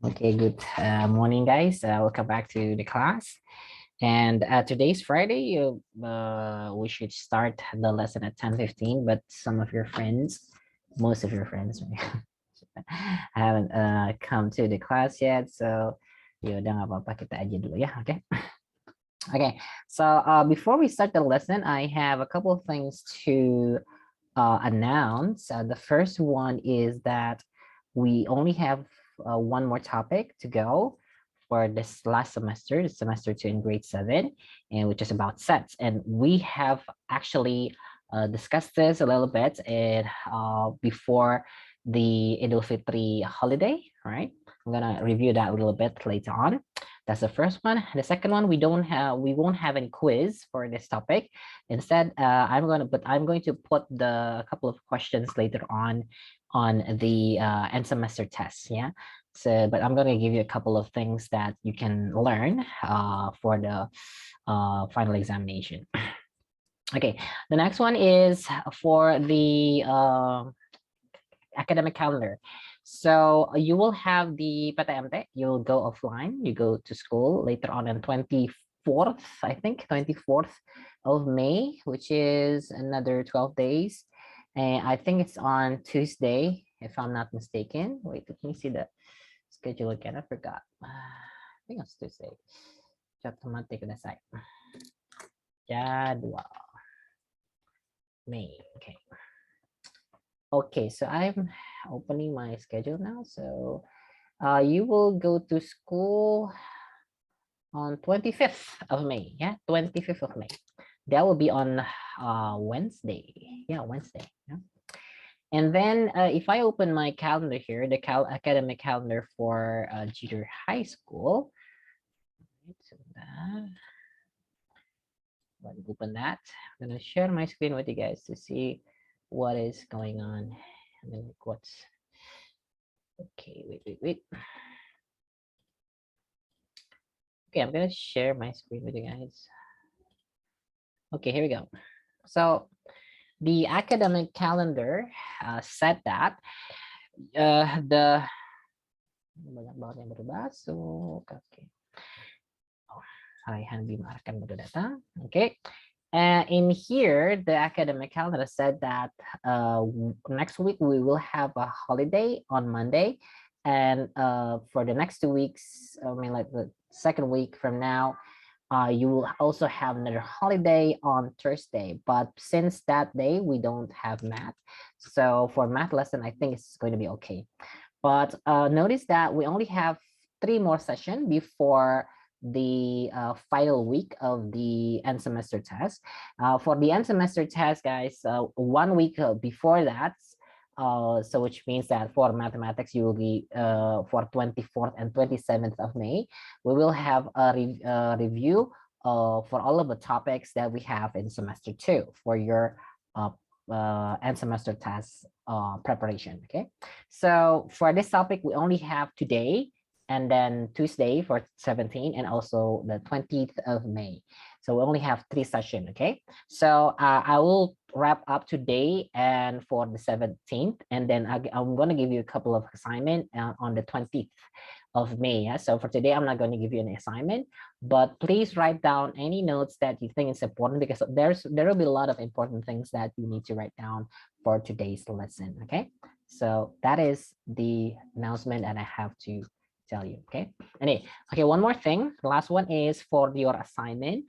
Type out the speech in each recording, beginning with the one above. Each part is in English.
Okay, good morning, guys. Welcome back to the class. And today's Friday. We should start the lesson at 10:15. But some of your friends, most of your friends, haven't come to the class yet. So, yaudah nggak apa-apa kita aja dulu ya. Okay. Okay. So before we start the lesson, I have a couple of things to announce. The first one is that we only have one more topic to go for this last semester, the semester 2 in grade 7, and which is about sets. And we have actually discussed this a little bit before the Idul Fitri holiday, right? I'm gonna review that a little bit later on. That's the first one. The second one, we won't have any quiz for this topic. Instead, I'm going to put the couple of questions later on the end semester test. Yeah. So, but I'm going to give you a couple of things that you can learn for the final examination. Okay. The next one is for the academic calendar. So you will have the PTMT, you'll go offline, you go to school later on 24th, I think, 24th of May, which is another 12 days. And I think it's on Tuesday, if I'm not mistaken. Wait, let me see the schedule again. I forgot. I think it's Tuesday. Site. Jadwal. May. Okay. Okay, so I'm opening my schedule now. So you will go to school on 25th of May. Yeah, 25th of May. That will be on Wednesday. Yeah, Wednesday. Yeah. And then if I open my calendar here, the academic calendar for Jeter High School. So that, let me open that. I'm gonna share my screen with you guys to see what is going on. I mean, like what's okay. Wait. Okay, I'm gonna share my screen with you guys. Okay, here we go. So the academic calendar said that the banyak banget yang berubah. So okay. Oh, Raihan Bima akan baru datang. Okay. In here, the academic calendar said that next week we will have a holiday on Monday, and for the next 2 weeks, I mean, like the second week from now, you will also have another holiday on Thursday. But since that day we don't have math, so for math lesson, I think it's going to be okay. But notice that we only have 3 more sessions before the final week of the end semester test. For the end semester test, guys, 1 week before that, so which means that for mathematics, you will be for 24th and 27th of May, we will have a review for all of the topics that we have in semester 2 for your end semester test preparation. Okay, so for this topic, we only have today and then Tuesday for 17 and also the 20th of May. So we only have 3 sessions. Okay, so I will wrap up today and for the 17th, and then I'm going to give you a couple of assignment on the 20th of May. Yeah? So for today, I'm not going to give you an assignment, but please write down any notes that you think is important, because there will be a lot of important things that you need to write down for today's lesson. Okay, so that is the announcement that I have to tell you. Okay, okay, one more thing. The last one is for your assignment.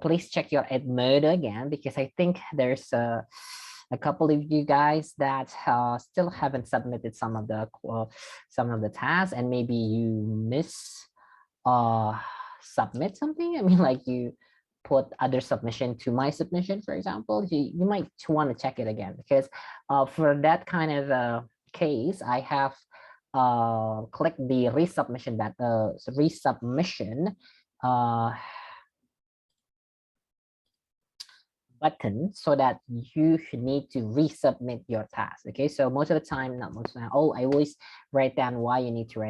Please check your ed mode again, because I think there's a couple of you guys that still haven't submitted some of the tasks, and maybe you miss submit something. I mean, like you put other submission to my submission, for example. You might want to check it again, because for that kind of case, I have click the resubmission button, so that you need to resubmit your task. Okay, so most of the time, not most of the time, I always write down why you need to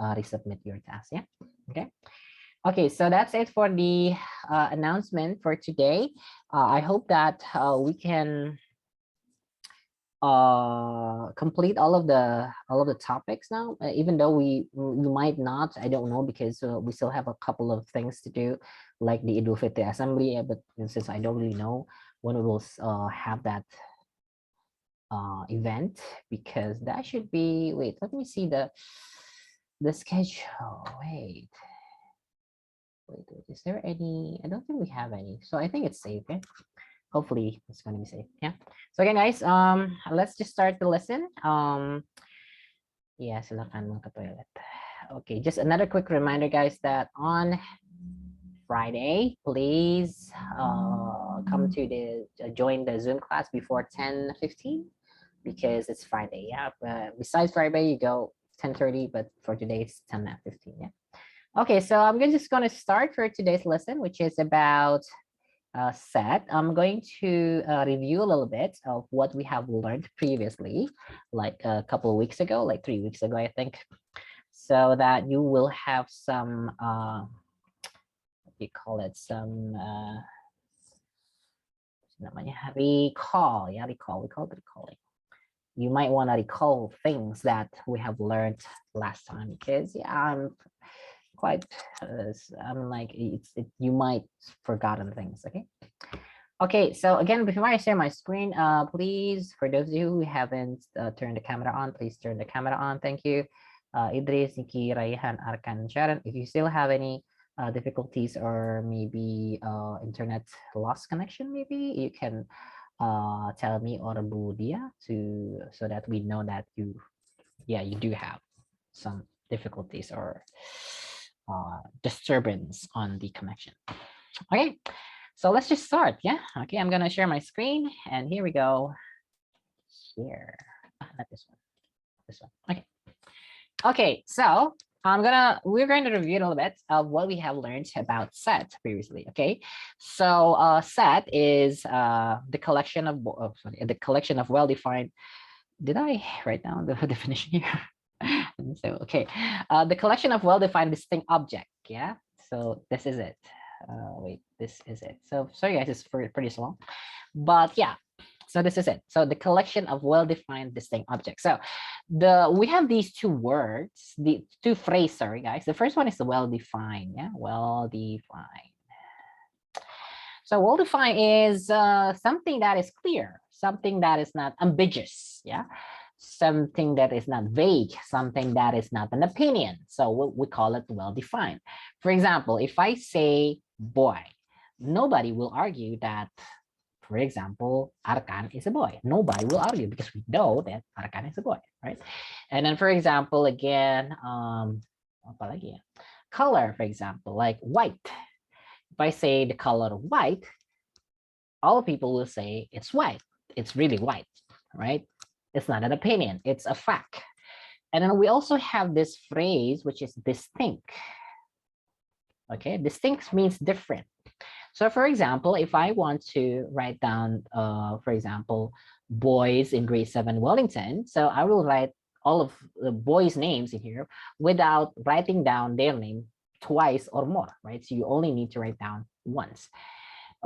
resubmit your task. Yeah. Okay, so that's it for the announcement for today. I hope that we can complete all of the topics now, even though we might not, I don't know, because we still have a couple of things to do, like the Idul Fitri assembly, but since I don't really know when we will have that event, because that should be, wait, let me see the schedule. Wait, is there any? I don't think we have any, so I think it's safe. Yeah? Hopefully it's going to be safe. Yeah. So again, guys, let's just start the lesson. Yeah, silakan mga toilet. Okay, just another quick reminder, guys, that on Friday, please come to the join the Zoom class before 10:15 because it's Friday. Yeah. Besides Friday, you go 10:30, but for today it's 10:15. Yeah. Okay, so I'm just going to start for today's lesson, which is about set. I'm going to review a little bit of what we have learned previously, like a couple of weeks ago, like 3 weeks ago, I think, so that you will have some, what do you call it, some recall. Yeah, recall. We call it recalling. You might want to recall things that we have learned last time, because yeah, I'm quite, I'm like, you might forgotten things. Okay. Okay, so again, before I share my screen, please, for those of you who haven't turned the camera on, please turn the camera on. Thank you. Idris, Nikki, Raihan, Arkan, Sharon. If you still have any difficulties or maybe internet lost connection, maybe you can tell me or Budia so that we know that you do have some difficulties or disturbance on the connection. Okay, so let's just start. Yeah. Okay, I'm gonna share my screen, and here we go. Here, not this one. This one. Okay. Okay. So we're going to review a little bit of what we have learned about set previously. Okay. So set is the collection of the collection of well-defined. Did I write down the definition here? So okay, the collection of well-defined distinct object. Yeah. So this is it. Wait, this is it. So sorry guys, it's pretty slow, but yeah, so this is it. So the collection of well-defined distinct objects. So we have these two words, the two phrases, sorry guys. The first one is the well-defined. Yeah, well-defined. So well-defined is something that is clear, something that is not ambiguous. Yeah, something that is not vague, something that is not an opinion. So we call it well-defined. For example, if I say boy, nobody will argue that, for example, Arkan is a boy. Nobody will argue because we know that Arkan is a boy, right? And then, for example, again, color, for example, like white. If I say the color white, all people will say it's white. It's really white, right? It's not an opinion, it's a fact. And then we also have this phrase, which is distinct. Okay, distinct means different. So for example, if I want to write down, for example, boys in grade 7 Wellington, so I will write all of the boys' names in here without writing down their name twice or more, right? So you only need to write down once.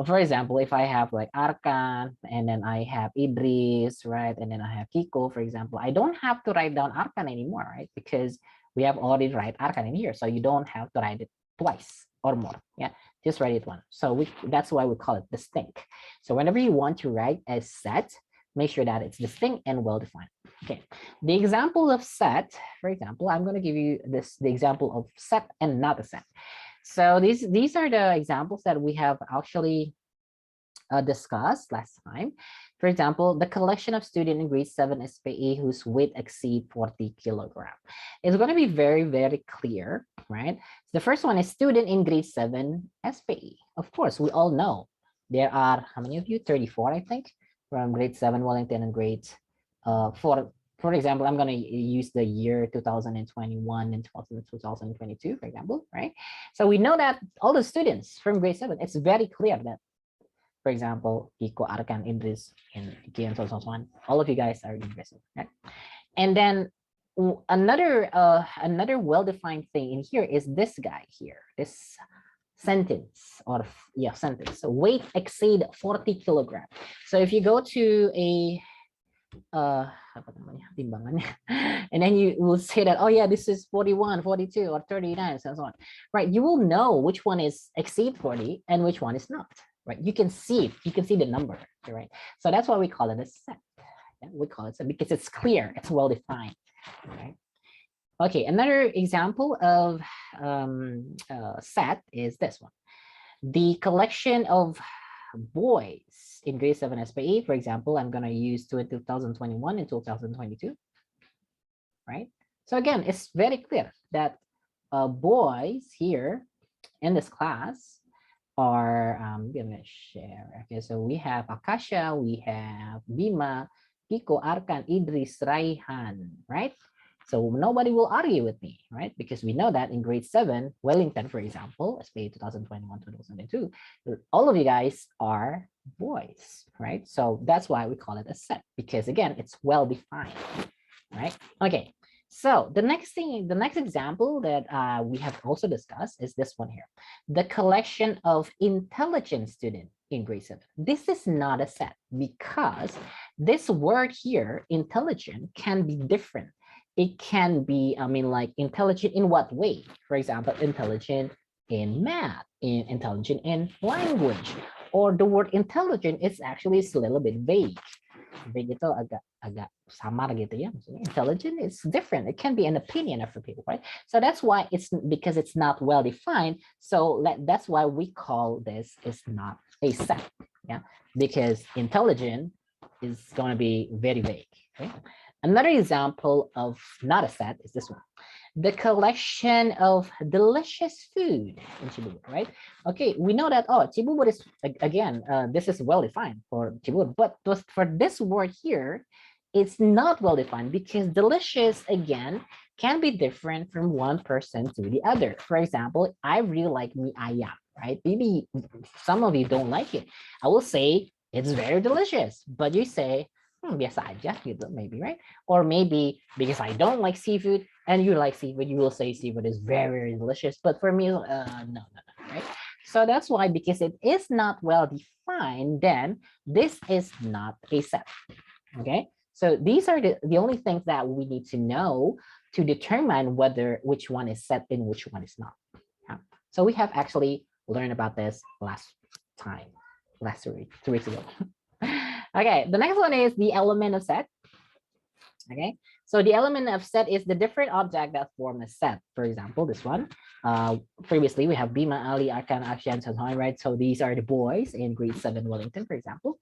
For example, if I have like Arkan and then I have Idris, right? And then I have Kiko, for example, I don't have to write down Arkan anymore, right? Because we have already write Arkan in here. So you don't have to write it twice or more. Yeah, just write it once. So that's why we call it distinct. So whenever you want to write a set, make sure that it's distinct and well-defined. Okay, the example of set, for example, I'm going to give you the example of set and not a set. So these are the examples that we have actually discussed last time. For example, the collection of student in grade 7 SPE whose weight exceed 40 kilogram. It's going to be very, very clear, right? The first one is student in grade 7 SPE. Of course, we all know there are, how many of you? 34, I think, from grade 7 Wellington and grade 4. For example, I'm going to use the year 2021 and 2022, for example, right? So we know that all the students from grade 7, it's very clear that, for example, Kiko, Arkan, Idris, and Iki, and so on, all of you guys are university, right? And then another well-defined thing in here is this guy here, this sentence or sentence. So weight exceed 40 kilogram. So if you go to a apa namanya, timbangannya. And then you will say that, oh yeah, this is 41, 42, or 39, so on. Right? You will know which one is exceed 40 and which one is not. Right? You can see it. You can see the number. Right? So that's why we call it a set. Yeah, we call it set because it's clear. It's well defined. Right? Okay. Another example of set is this one. The collection of boys in grade 7 SPE, for example, I'm going to use 2021 and 2022, right? So again, it's very clear that boys here in this class are, I'm going to share. Okay, so we have Akasha, we have Bima, Kiko, Arkan, Idris, Raihan, right? So nobody will argue with me, right? Because we know that in grade 7, Wellington, for example, SPA 2021, 2022, all of you guys are boys, right? So that's why we call it a set, because again, it's well defined, right? Okay, so the next example that we have also discussed is this one here. The collection of intelligent students in grade 7. This is not a set because this word here, intelligent, can be different. It can be, I mean, like intelligent in what way? For example, intelligent in math, intelligent in language, or the word intelligent is actually a little bit vague. Vague itu agak samar gitu ya. Intelligent is different. It can be an opinion of the people, right? So that's why it's because it's not well defined. So that's why we call this is not a set. Yeah, because intelligent is going to be very vague. Okay? Another example of not a set is this one. The collection of delicious food in Cibubur, right? Okay, we know that, oh, Cibubur is, again, this is well-defined for Cibubur, but for this word here, it's not well-defined because delicious, again, can be different from one person to the other. For example, I really like mi ayam, right? Maybe some of you don't like it. I will say it's very delicious, but you say, biasa aja gitu, maybe, right? Or maybe because I don't like seafood and you like seafood, you will say seafood is very, very delicious. But for me, no, right? So that's why, because it is not well defined, then this is not a set. Okay, so these are the only things that we need to know to determine which one is set and which one is not. Yeah. So we have actually learned about this last 2 weeks ago. Okay, the next one is the element of set. Okay, so the element of set is the different object that form a set. For example, this one. Previously, we have Bima, Ali, Arkan, Akshan, Sanhai, right? So these are the boys in grade 7 Wellington, for example.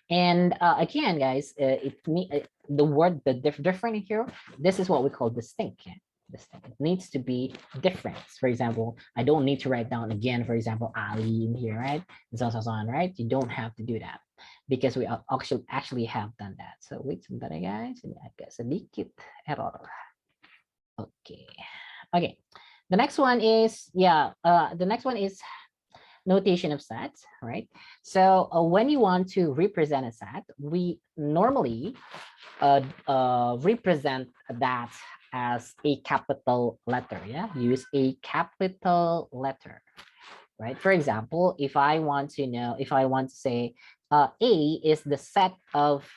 And again, guys, the word different here, this is what we call distinct. Distinct. It needs to be different. For example, I don't need to write down again, for example, Ali in here, right? So on, right? You don't have to do that because we actually have done that. So wait sebentar ya guys, ini agak sedikit error. Okay. Okay. The next one is, the next one is notation of sets, right? So when you want to represent a set, we normally represent that as a capital letter. Yeah, use a capital letter, right? For example, if I want to say A is the set of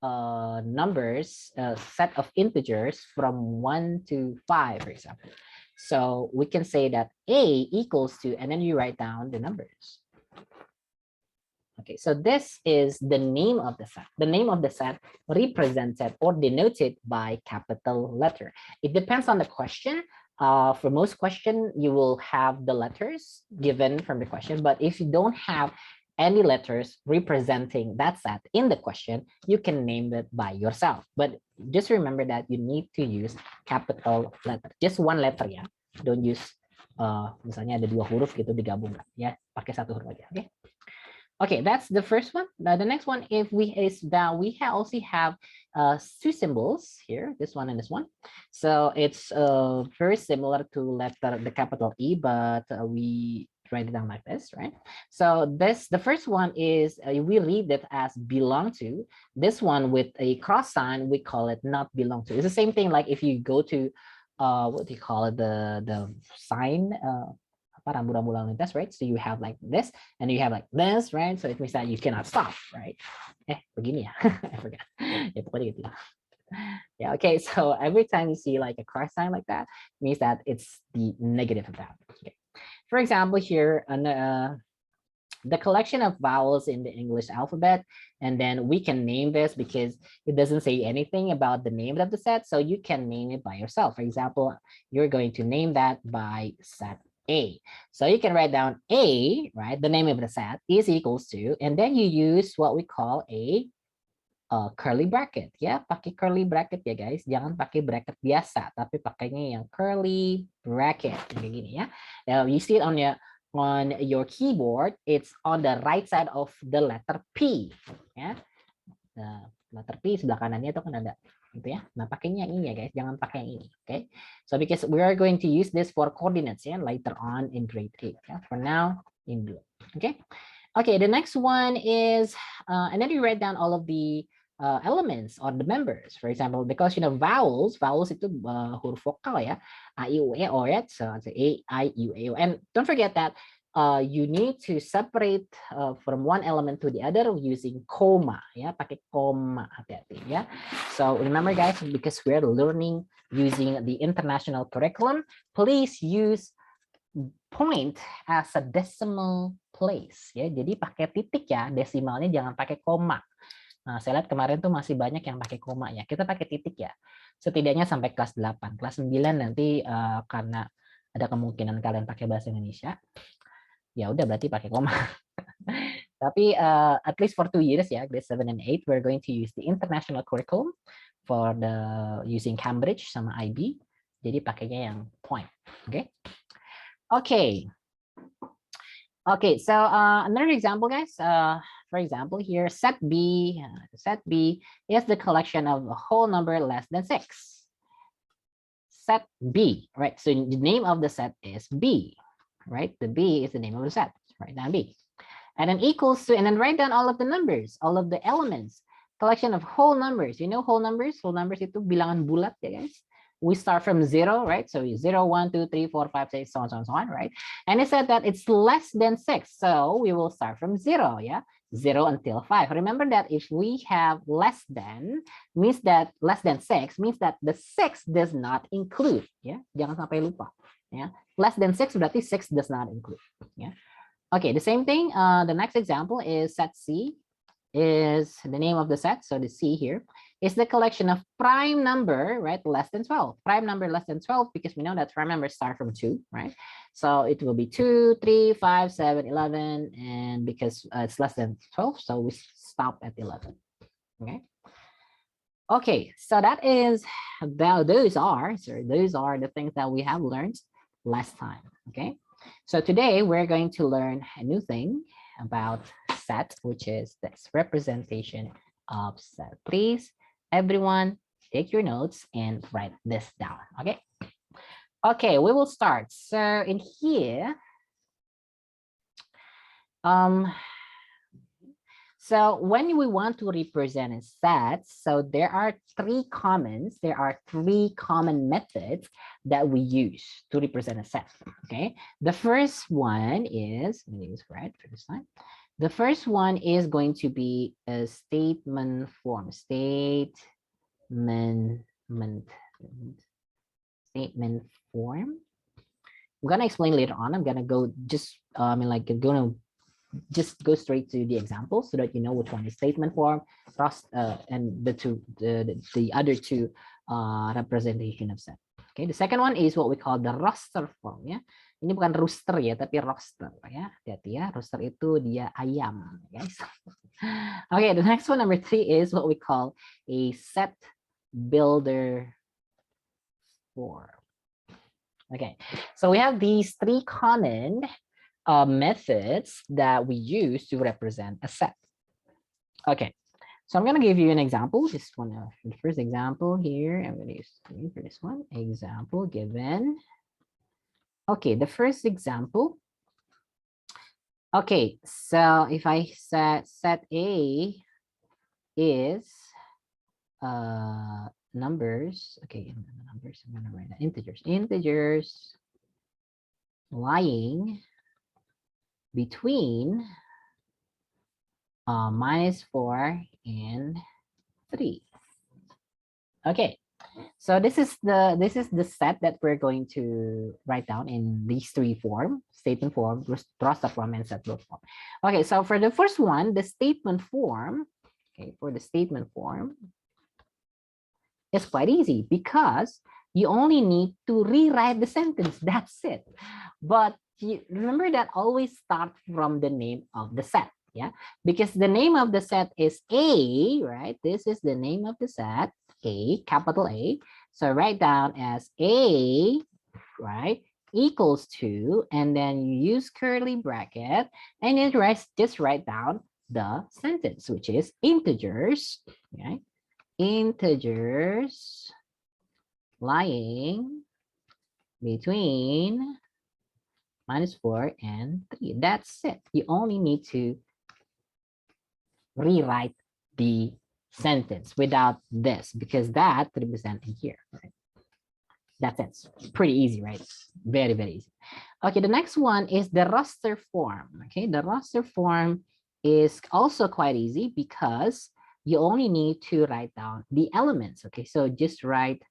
numbers, set of integers from 1 to 5, for example. So we can say that A equals to, and then you write down the numbers. Okay, so this is the name of the set. The name of the set represented or denoted by capital letter. It depends on the question. For most question, you will have the letters given from the question, but if you don't have any letters representing that set in the question, you can name it by yourself. But just remember that you need to use capital letter. Just one letter ya. Don't use misalnya ada 2 huruf gitu digabung ya, pakai 1 huruf aja. Okay. Okay, that's the first one. Now the next one, if we also have 2 symbols here, this one and this one. So it's very similar to the capital E, but we write it down like this, right? So the first one is we read it as belong to. This one with a cross sign, we call it not belong to. It's the same thing like if you go to what do you call it, the sign rambu-rambu lalu lintas, right? So you have like this, and you have like this, right? So it means that you cannot stop, right? Begini ya, I forgot. Ya pokoknya gitu. Yeah, okay, so every time you see like a cross sign like that, means that it's the negative of that. Okay. For example, here, the collection of vowels in the English alphabet, and then we can name this because it doesn't say anything about the name of the set, so you can name it by yourself. For example, you're going to name that by set A. So you can write down A, right? The name of the set is equals to, and then you use what we call a curly bracket, ya. Pakai curly bracket ya guys, jangan pakai bracket biasa, tapi pakainya yang curly bracket kayak gini ya. Now you see it on your keyboard, it's on the right side of the letter P, ya. Nah, letter P sebelah kanannya itu kan ada gitu ya. Nah, pakainya ini ya guys, jangan pakai yang ini, okay? So because we are going to use this for coordinates ya later on in grade 8, ya. For now in blue, okay? Okay, the next one is, and then you write down all of the elements or the members. For example, because you know vowels itu huruf vokal ya, a, i, u, e, o, ya. So it's a, I, u, e, o. And don't forget that you need to separate from one element to the other using comma, ya, pakai koma, hati-hati ya. So remember guys, because we're learning using the international curriculum, please use point as a decimal place ya. Jadi pakai titik ya, desimalnya jangan pakai koma. Nah, saya lihat kemarin tuh masih banyak yang pakai koma ya. Kita pakai titik ya. Setidaknya sampai kelas 8. Kelas 9 nanti karena ada kemungkinan kalian pakai bahasa Indonesia. Ya udah berarti pakai koma. Tapi at least for 2 years ya, grade 7 and 8 we're going to use the international curriculum for the using Cambridge sama IB. Jadi pakainya yang point. Okay? Okay, so another example, guys. For example, here set B is the collection of a whole number less than 6. Set B, right? So the name of the set is B, right? The B is the name of the set. Write down B, and then equals to, and then write down all of the numbers, all of the elements. Collection of whole numbers. You know whole numbers? Whole numbers itu bilangan bulat ya, guys. We start from 0, right? So 0, 1, 2, 3, 4, 5, 6, so on, so on, so on, right? And it said that it's less than 6. So we will start from 0, yeah? 0 until 5. Remember that if we have less than, means that less than 6, means that the 6 does not include, yeah? Jangan sampai lupa, yeah? Less than 6 berarti 6 does not include, yeah? Okay, the same thing. The next example is set C, is the name of the set. So the C here is the collection of prime number, right? Less than 12. Prime number less than 12, because we know that prime numbers start from 2, right? So it will be 2, 3, 5, 7, 11. And because it's less than 12, so we stop at 11. Okay. Okay, so that is, those are the things that we have learned last time. Okay. So today we're going to learn a new thing about set, which is this representation of set. Please, everyone, take your notes and write this down. Okay. Okay, we will start. So in here, so when we want to represent a set, so there are three common methods that we use to represent a set. Okay, the first one is, let me use red for this time. The first one is going to be a statement form. Statement form. I'm gonna explain later on. I'm gonna go just just go straight to the example so that you know which one is statement form, and the other two representation of set. Okay, the second one is what we call the roster form ya. Ini bukan rooster ya, tapi roster ya. Hati-hati ya, rooster itu dia ayam, guys. Okay, the next one, number 3, is what we call a set builder form. Okay, so we have these 3 common methods that we use to represent a set. Okay, so I'm going to give you an example. Just one of the first example here. I'm going to use for this one. Example given. Okay, the first example. Okay, so if I set A is numbers. Okay, numbers. I'm going to write that integers. lying between -4 and 3. Okay, so this is the set that we're going to write down in these three form: statement form, roster form, and set build form. Okay, so for the first one, the statement form. Okay, for the statement form, it's quite easy because you only need to rewrite the sentence. That's it. But you remember that always start from the name of the set. Yeah, because the name of the set is A, right? This is the name of the set, A, capital A. So write down as A, right, equals to, and then you use curly bracket, and then just write down the sentence, which is integers, right? Integers lying between -4 and 3. That's it. You only need to rewrite the sentence without this because that representing here, right? That's it. It's pretty easy, right? Very, very easy. Okay, the next one is the roster form. Okay, the roster form is also quite easy because you only need to write down the elements. Okay, so just write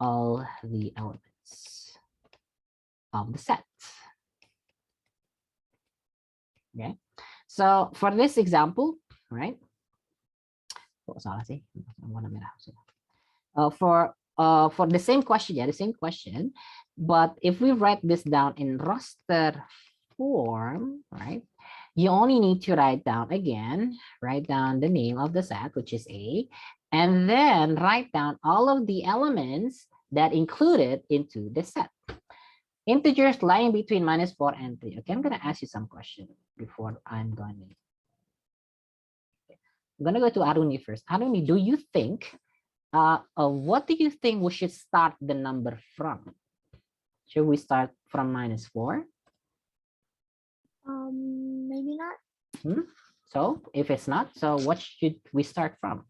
all the elements of the set. Okay, so for this example, right? For the same question, yeah, the same question, but if we write this down in roster form, right? You only need to write down the name of the set, which is A, and then write down all of the elements that included into the set. Integers lying between -4 and 3. Okay, I'm going to ask you some questions before I'm going to. I'm going to go to Aruni first. Aruni, do you think, what do you think we should start the number from? Should we start from -4? Maybe not. So if it's not, so what should we start from?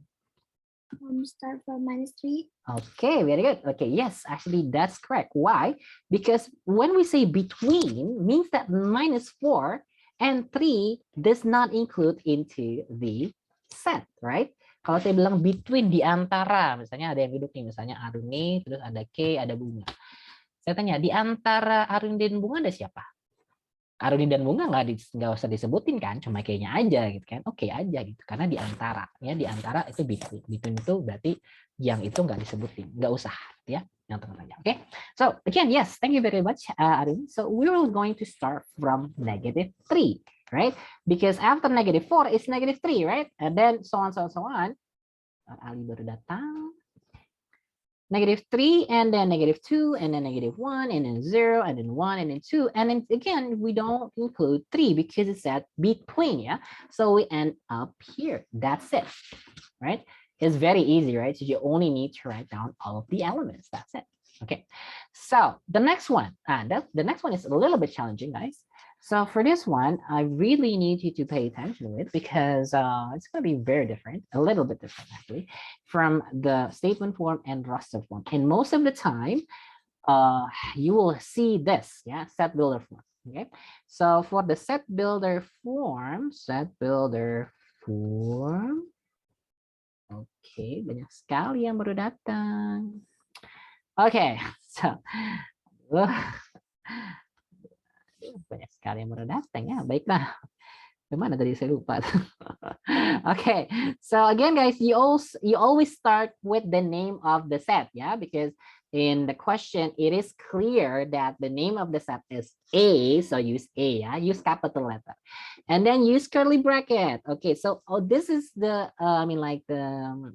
Start from -3. Okay, very good. Okay, yes, actually that's correct. Why? Because when we say between, means that -4 and 3 does not include into the set, right? Kalau saya bilang between, di antara, misalnya ada yang duduk nih, misalnya Aruni, terus ada K, ada Bunga. Saya tanya, di antara Aruni dan Bunga ada siapa? Aruni dan Bunga nggak usah disebutin kan, cuma kayaknya aja gitu kan, oke aja gitu, karena di antara, ya di antara itu between, itu berarti yang itu nggak disebutin, nggak usah ya, yang tengah aja. Oke, so again, yes, thank you very much, Aruni. So we are going to start from -3, right? Because after -4 is -3, right? And then so on, so on. Ali baru datang. -3, and then -2, and then -1, and then 0, and then 1, and then 2. And then again, we don't include 3 because it's at between, yeah? So we end up here. That's it, right? It's very easy, right? So you only need to write down all of the elements. That's it. Okay. So the next one, the next one is a little bit challenging, guys. So for this one, I really need you to pay attention with because it's going to be very different, a little bit different actually, from the statement form and roster form. And most of the time, you will see this, yeah, set builder form. Okay, so for the set builder form, okay, banyak sekali yang baru datang. Okay, so banyak sekali yang baru datang ya. Baiklah. Gimana tadi saya lupa. Okay, so again, guys, you always start with the name of the set, yeah, because in the question it is clear that the name of the set is A, so use A, yeah, use capital letter, and then use curly bracket. Okay, so this is the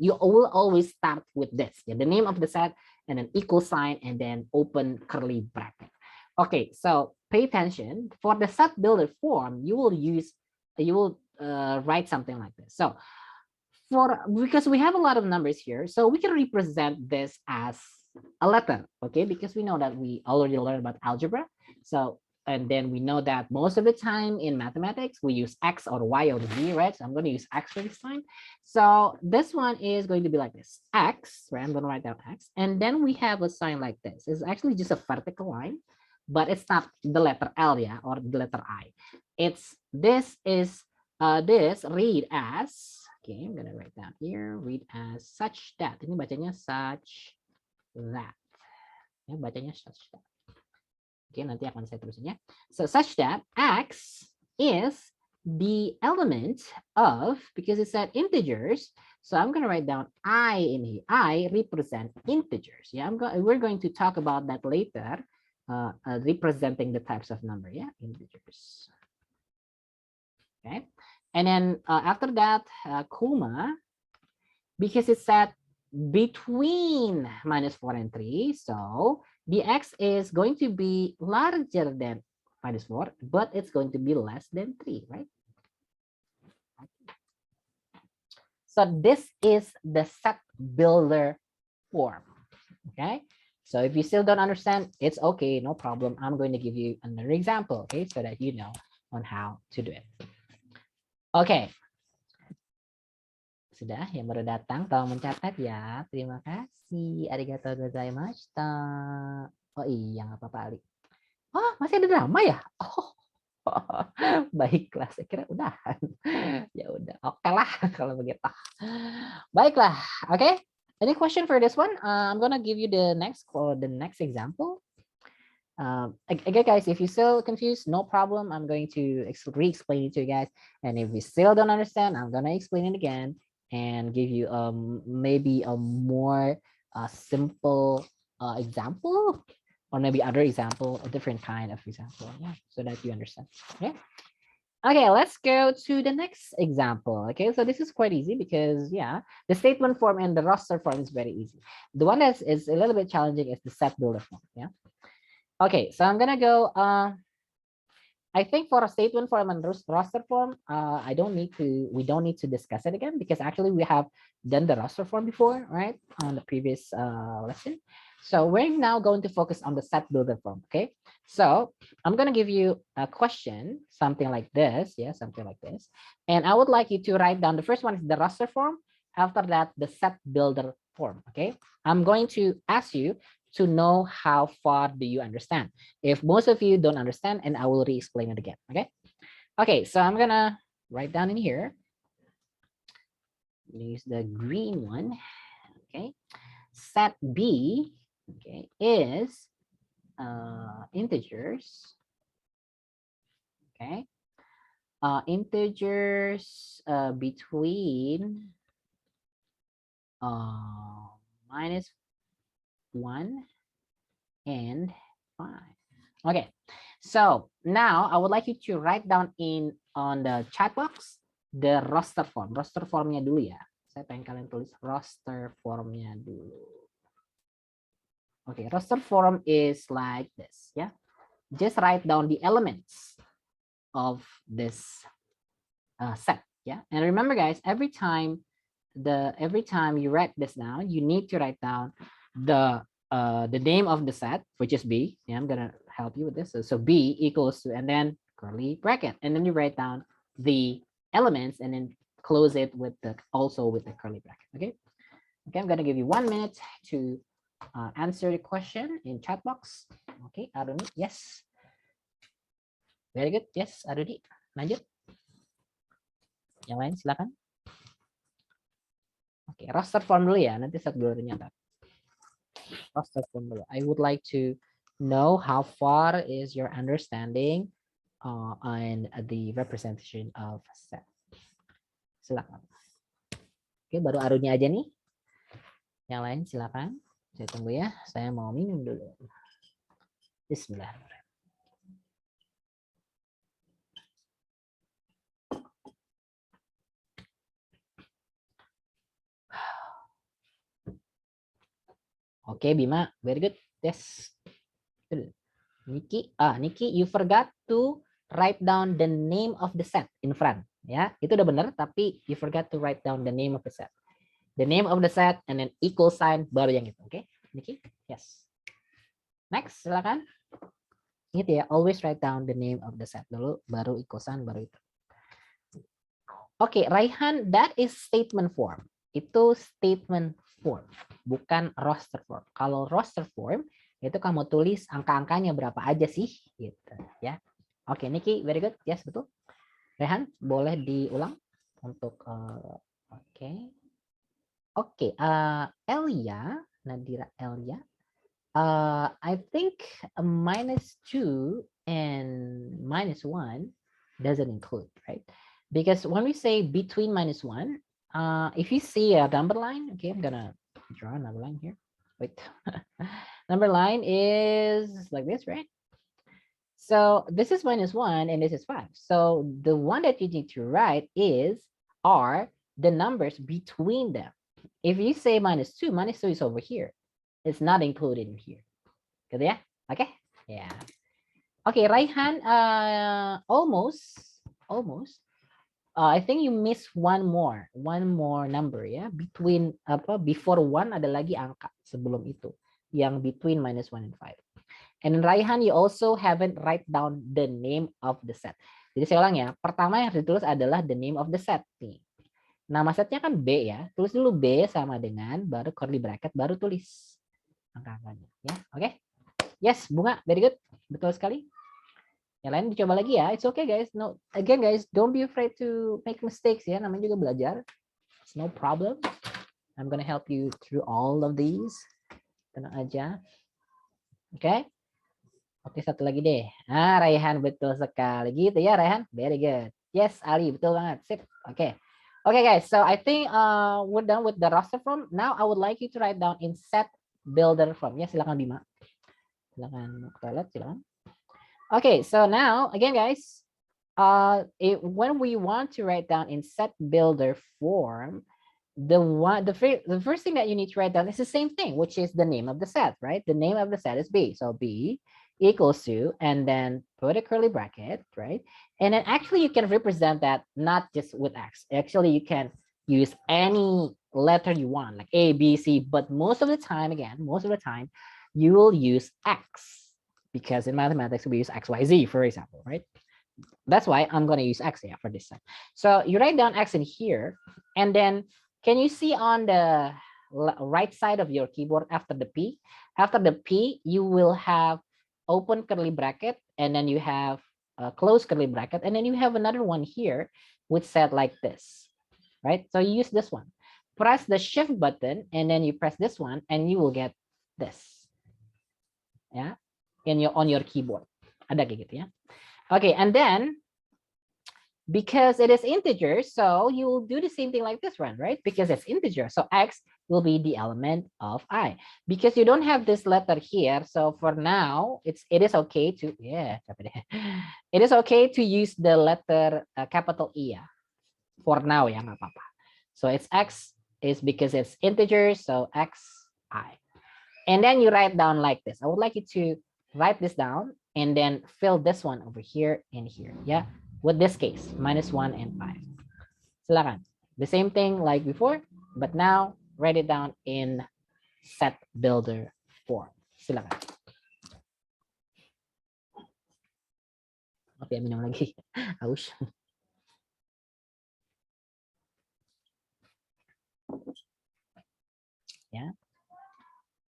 you will always start with this, yeah, the name of the set and an equal sign and then open curly bracket. Okay, so pay attention. For the set builder form, you will write something like this. So because we have a lot of numbers here, so we can represent this as a letter, okay? Because we know that we already learned about algebra. So, and then we know that most of the time in mathematics, we use X or Y or Z, right? So I'm going to use X for this time. So this one is going to be like this, X, right? I'm going to write down X. And then we have a sign like this. It's actually just a vertical line. but it's not the letter L, yeah, or the letter I. It's this is this read as, okay, I'm gonna write down here, read as such that. Ini bacanya such that. Ya, bacanya such that. Oke, nanti akan saya terusin ya. So such that X is the element of, because it said integers, so I'm going to write down I in here. I represent integers. Yeah, we're going to talk about that later, representing the types of number. Yeah, integers. Okay, and then after that, comma, because it said between -4 and 3, so the X is going to be larger than -4, but it's going to be less than 3, right? So this is the set builder form, okay? So if you still don't understand, it's okay, no problem. I'm going to give you another example, okay? So that you know on how to do it. Okay. Sudah, yang baru datang, tolong mencatat ya. Terima kasih. Arigatou gozaimashita. Oh iya, nggak apa-apa, Ali. Oh, masih ada drama ya? Oh, baiklah. Saya kira udahan. Ya udah, oke lah kalau begitu. Baiklah, oke. Any question for this one? I'm gonna give you the next example. Again, guys, if you're still confused, no problem. I'm going to re-explain it to you guys. And if you still don't understand, I'm gonna explain it again and give you maybe a more simple example, or maybe other example, a different kind of example, yeah, so that you understand. Okay, let's go to the next example. Okay, so this is quite easy because, yeah, the statement form and the roster form is very easy. The one that is a little bit challenging is the set builder form. Yeah. Okay, so I'm gonna go. I think for a statement form and roster form, we don't need to discuss it again, because actually we have done the roster form before, right, on the previous lesson. So we're now going to focus on the set builder form. Okay, so I'm going to give you a question, something like this. Yeah, something like this. And I would like you to write down, the first one is the roster form. After that, the set builder form. Okay, I'm going to ask you to know how far do you understand. If most of you don't understand, and I will re-explain it again. Okay. Okay, so I'm gonna write down in here. Use the green one. Okay. Set B, okay, is integers. Okay. Integers between -1 and 5. Okay, so now I would like you to write down on the chat box the roster form. Roster formnya dulu ya. Saya pengen kalian tulis roster formnya dulu. Okay, roster form is like this, yeah. Just write down the elements of this set, yeah. And remember, guys, every time you write this down, you need to write down the name of the set, which is B. Yeah, I'm gonna help you with this. So B equals to, and then curly bracket, and then you write down the elements, and then close it with also with the curly bracket. Okay. Okay, I'm gonna give you 1 minute to answer the question in chat box. Okay, Aruni, yes. Very good. Yes, Aruni. Lanjut. Yang lain silakan. Oke, roster form dulu ya. Nanti set dulu ternyata. Roster form dulu. I would like to know how far is your understanding on the representation of set. Silakan. Oke, baru Aruni aja nih. Yang lain silakan. Saya tunggu ya. Saya mau minum dulu. Bismillahirrahmanirrahim. Okay, Bima, very good. Yes. Nikki, Nikki, you forgot to write down the name of the set in front. Ya, itu udah benar, tapi you forgot to write down the name of the set. The name of the set and then equal sign baru yang itu. Okay, Nikki? Yes. Next, silakan. Ingat ya, always write down the name of the set dulu, baru equal sign, baru itu. Oke, Raihan, that is statement form. Itu statement form, bukan roster form. Kalau roster form itu kamu tulis angka-angkanya berapa aja sih gitu ya. Oke, Niki, very good. Yes, betul. Rehan, boleh diulang untuk oke. Oke, Elia, Nadira Elia. I think a -2 and -1 doesn't include, right? Because when we say between -1, if you see a number line, okay, I'm gonna draw a number line here. Wait, number line is like this, right? So this is -1 and this is 5. So the one that you need to write are the numbers between them. If you say -2 is over here. It's not included in here. Gitu ya? Oke? Ya. Oke, Raihan, almost. I think you miss one more number ya. Before one ada lagi angka sebelum itu, yang between -1 and 5. And Raihan, you also haven't write down the name of the set. Jadi saya ulang ya. Pertama yang harus ditulis adalah the name of the set nih. Nama setnya kan B ya. Tulis dulu B sama dengan baru curly bracket baru tulis angka-angkanya ya. Oke. Yes, Bunga, very good. Betul sekali. Yang lain dicoba lagi ya. It's okay guys. No, again guys, don't be afraid to make mistakes ya. Namanya juga belajar. It's no problem. I'm gonna help you through all of these. Tenang aja. Oke. Okay? Oke, satu lagi deh. Nah, Raihan betul sekali. Gitu ya, Raihan. Very good. Yes, Ali, betul banget. Sip. Oke. Okay, guys. So I think we're done with the roster form. Now I would like you to write down in set builder form. Ya, silakan Bima. Silakan toilet, silakan. Okay, so now again, guys, when we want to write down in set builder form, the first thing that you need to write down is the same thing, which is the name of the set, right? The name of the set is B, so B equals to, and then put a curly bracket, right? And then actually you can represent that not just with X. Actually, you can use any letter you want, like A, B, C, but most of the time, you will use X. Because in mathematics, we use X, Y, Z, for example, right? That's why I'm going to use X here for this set. So you write down X in here, and then can you see on the right side of your keyboard after the P? After the P, you will have open curly bracket, and then you have a close curly bracket, and then you have another one here, which said like this, right? So you use this one. Press the shift button, and then you press this one, and you will get this. Yeah. On your keyboard. Ada kayak gitu ya. Okay, and then because it is integer, so you will do the same thing like this one, right? Because it's integer, so X will be the element of I. Because you don't have this letter here, so for now it is okay to it is okay to use the letter capital E ya. For now ya, nggak apa-apa. So it's X is because it's integer, so X I. And then you write down like this. I would like you to write this down and then fill this one over here and here. Yeah, with this case, -1 and 5. Silakan. The same thing like before, but now write it down in set builder form. Silakan. Oke, minum lagi. Haus. Ya.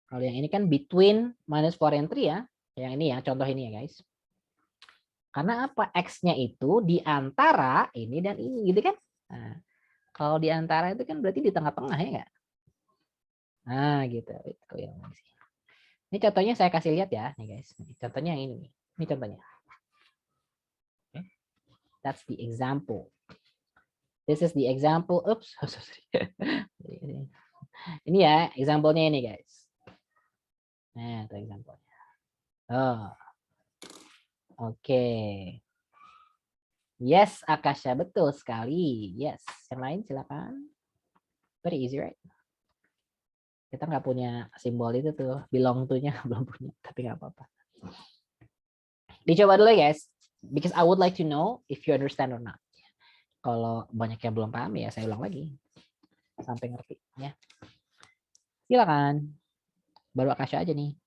Kalau yang ini kan between -4 and 3 ya. Yang ini ya, contoh ini ya guys. Karena apa? X-nya itu di antara ini dan ini gitu kan. Nah, kalau di antara itu kan berarti di tengah-tengah ya enggak? Nah, gitu. Ini contohnya saya kasih lihat ya, nih guys. Contohnya yang ini nih. Ini contohnya. Okay. That's the example. This is the example. Oops. Ini ya, example-nya ini guys. Nah, itu example-nya. Oh. Oke. Yes, Akasha, betul sekali. Yes, yang lain silakan. Very easy, right? Kita nggak punya simbol itu tuh, belong to-nya belum punya, tapi nggak apa-apa. Dicoba dulu guys, because I would like to know if you understand or not. Kalau banyak yang belum paham ya saya ulang lagi sampai ngerti ya. Silakan. Baru Akasha aja nih.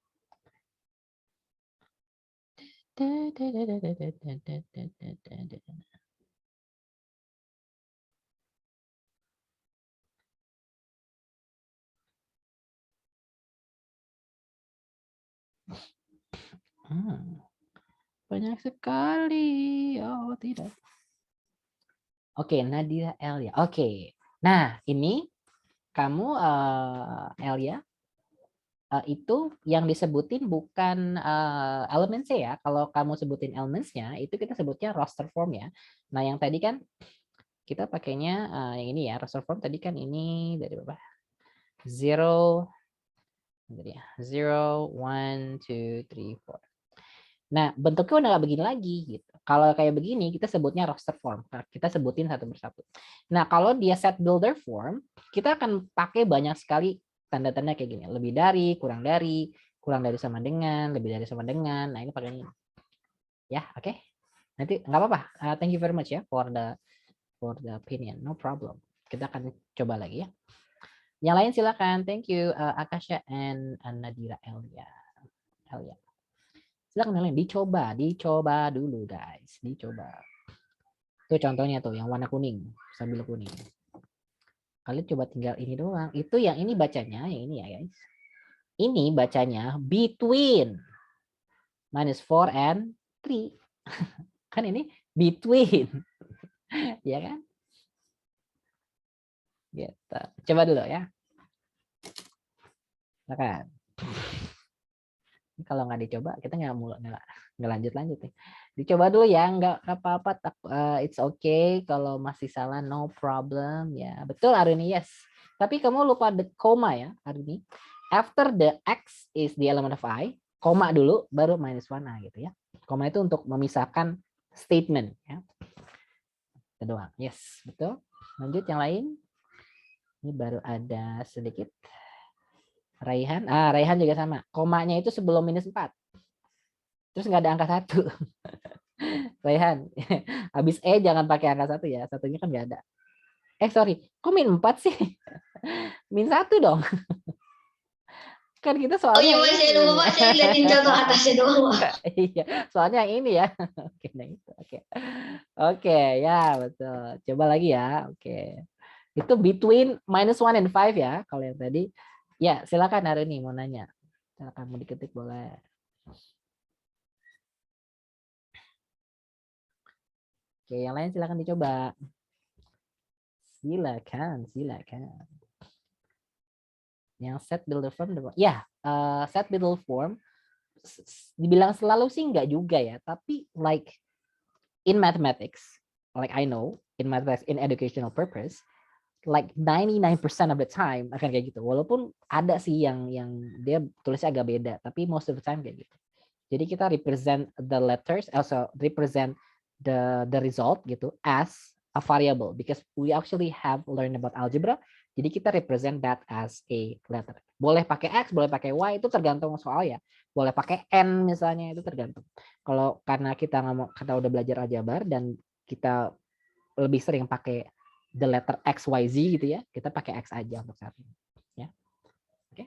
Banyak sekali. Oh, tidak. Oke, Nadia Elia. Oke. Nah, ini kamu Elia itu yang disebutin bukan elements ya. Kalau kamu sebutin elementsnya, itu kita sebutnya roster form ya. Nah, yang tadi kan kita pakainya yang ini ya, roster form tadi kan ini dari berapa? 0, ya, 0, 1, 2, 3, 4. Nah, bentuknya udah nggak begini lagi gitu. Kalau kayak begini, kita sebutnya roster form. Kita sebutin satu persatu. Nah, kalau dia set builder form, kita akan pakai banyak sekali tanda-tanda kayak gini. Lebih dari, kurang dari sama dengan, lebih dari sama dengan. Nah, ini pakai ini. Ya, oke. Nanti nggak apa-apa. Thank you very much ya for the opinion. No problem. Kita akan coba lagi ya. Yang lain silakan. Thank you Akasha and Nadira Elia. Silakan yang lain dicoba dulu guys, dicoba. Tuh contohnya tuh yang warna kuning, sambil kuning. Kalian coba tinggal ini doang. Itu yang ini bacanya, yang ini ya guys. Ini bacanya between -4 and 3. Kan ini between. Ya kan? Gitu. Coba dulu ya. Silakan. Kalau nggak dicoba kita nggak lanjut nih. Dicoba dulu ya, nggak apa-apa, it's okay kalau masih salah, no problem ya. Betul Aruni, yes. Tapi kamu lupa the koma ya Aruni. After the x is the element of I, koma dulu baru -1 gitu ya. Koma itu untuk memisahkan statement ya. Itu doang. Yes, betul. Lanjut yang lain. Ini baru ada sedikit. Raihan, Raihan juga sama. Komanya itu sebelum -4. Terus nggak ada angka 1. Raihan, habis jangan pakai angka 1 ya. Satunya kan nggak ada. Sorry, kok -4 sih? -1 dong. Kan kita Oh soalnya iya, Mas, saya lupa, Pak. Saya liatin contoh atasnya doang, Pak. Iya, soalnya yang ini ya. Oke, nah itu. Oke, ya betul. Coba lagi ya. Oke. Itu between -1 and 5 ya. Kalau yang tadi. Ya, silakan hari ini mau nanya. Silakan mau diketik boleh. Oke, yang lain silakan dicoba. Silakan. Yang set builder form, ya, set builder form dibilang selalu sih enggak juga ya, tapi like in mathematics, like I know in mathematics in educational purpose, like 99% of the time akan kayak gitu. Walaupun ada sih yang dia tulisnya agak beda, tapi most of the time kayak gitu. Jadi kita represent the letters, also represent the result gitu as a variable because we actually have learned about algebra. Jadi kita represent that as a letter. Boleh pakai X, boleh pakai Y, itu tergantung soal ya. Boleh pakai N misalnya, itu tergantung. Kalau karena kita udah belajar aljabar dan kita lebih sering pakai the letter X, Y, Z gitu ya, kita pakai X aja untuk saat ini. Ya. Oke.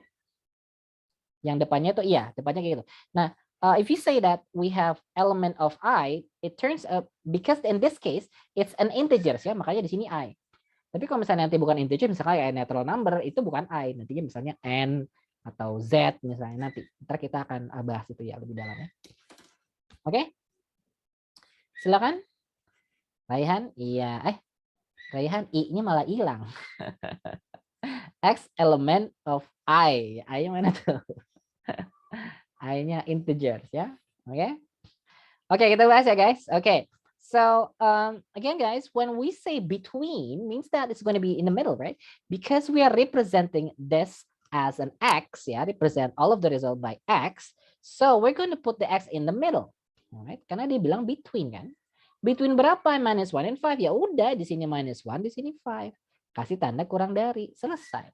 Yang depannya itu depannya kayak gitu. Nah, if you say that we have element of I, it turns up because in this case it's an integer ya, makanya di sini I. Tapi kalau misalnya nanti bukan integer, misalnya kayak natural number, itu bukan I, nantinya misalnya N atau Z misalnya nanti. Ntar kita akan bahas itu ya lebih dalam ya. Oke? Silakan. Raihan, iya. Raihan, I-nya malah hilang. X element of I. I-nya mana tuh? I-nya integers ya. Oke? Oke, kita bahas ya guys. Oke. So again, guys, when we say between, means that it's going to be in the middle, right? Because we are representing this as an X, yeah, represent all of the result by X. So we're going to put the X in the middle, alright? Karena dia bilang between kan? Between berapa? -1 and 5. Ya udah, di sini -1, di sini 5. Kasih tanda kurang dari, selesai.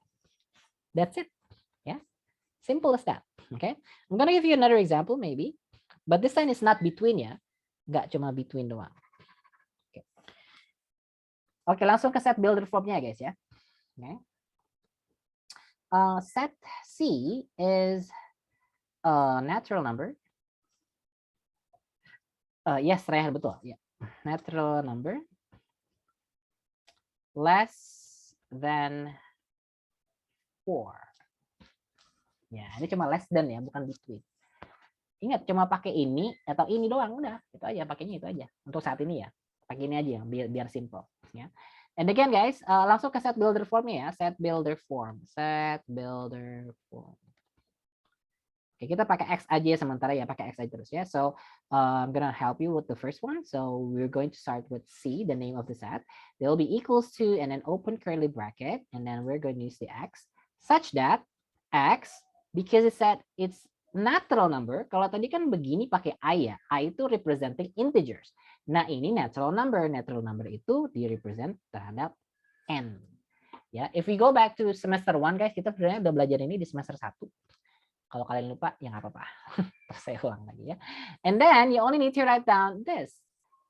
That's it, yeah. Simple as that, okay? I'm gonna give you another example maybe, but this time is not between ya. Nggak cuma between doang. Oke, langsung ke set builder formnya guys ya. Okay. Set C is a natural number. Yes, Rehan, betul. Yeah. Natural number less than 4. Ya, ini cuma less than ya, bukan between. Ingat cuma pakai ini atau ini doang, udah itu aja, pakainya itu aja untuk saat ini ya, pakai ini aja biar simple ya. And again guys, langsung ke set builder formnya ya, set builder form. Oke, kita pakai X aja sementara ya, pakai X aja terus ya. So I'm gonna help you with the first one. So we're going to start with C, the name of the set. There will be equals to and then open curly bracket, and then we're going to use the X such that X, because it said it's natural number. Kalau tadi kan begini pakai I ya, I itu representing integers. Nah ini natural number itu di-represent terhadap N. Ya, if we go back to semester 1 guys, kita sebenarnya udah belajar ini di semester 1. Kalau kalian lupa, ya nggak apa-apa. Terus saya ulang lagi ya. And then you only need to write down this.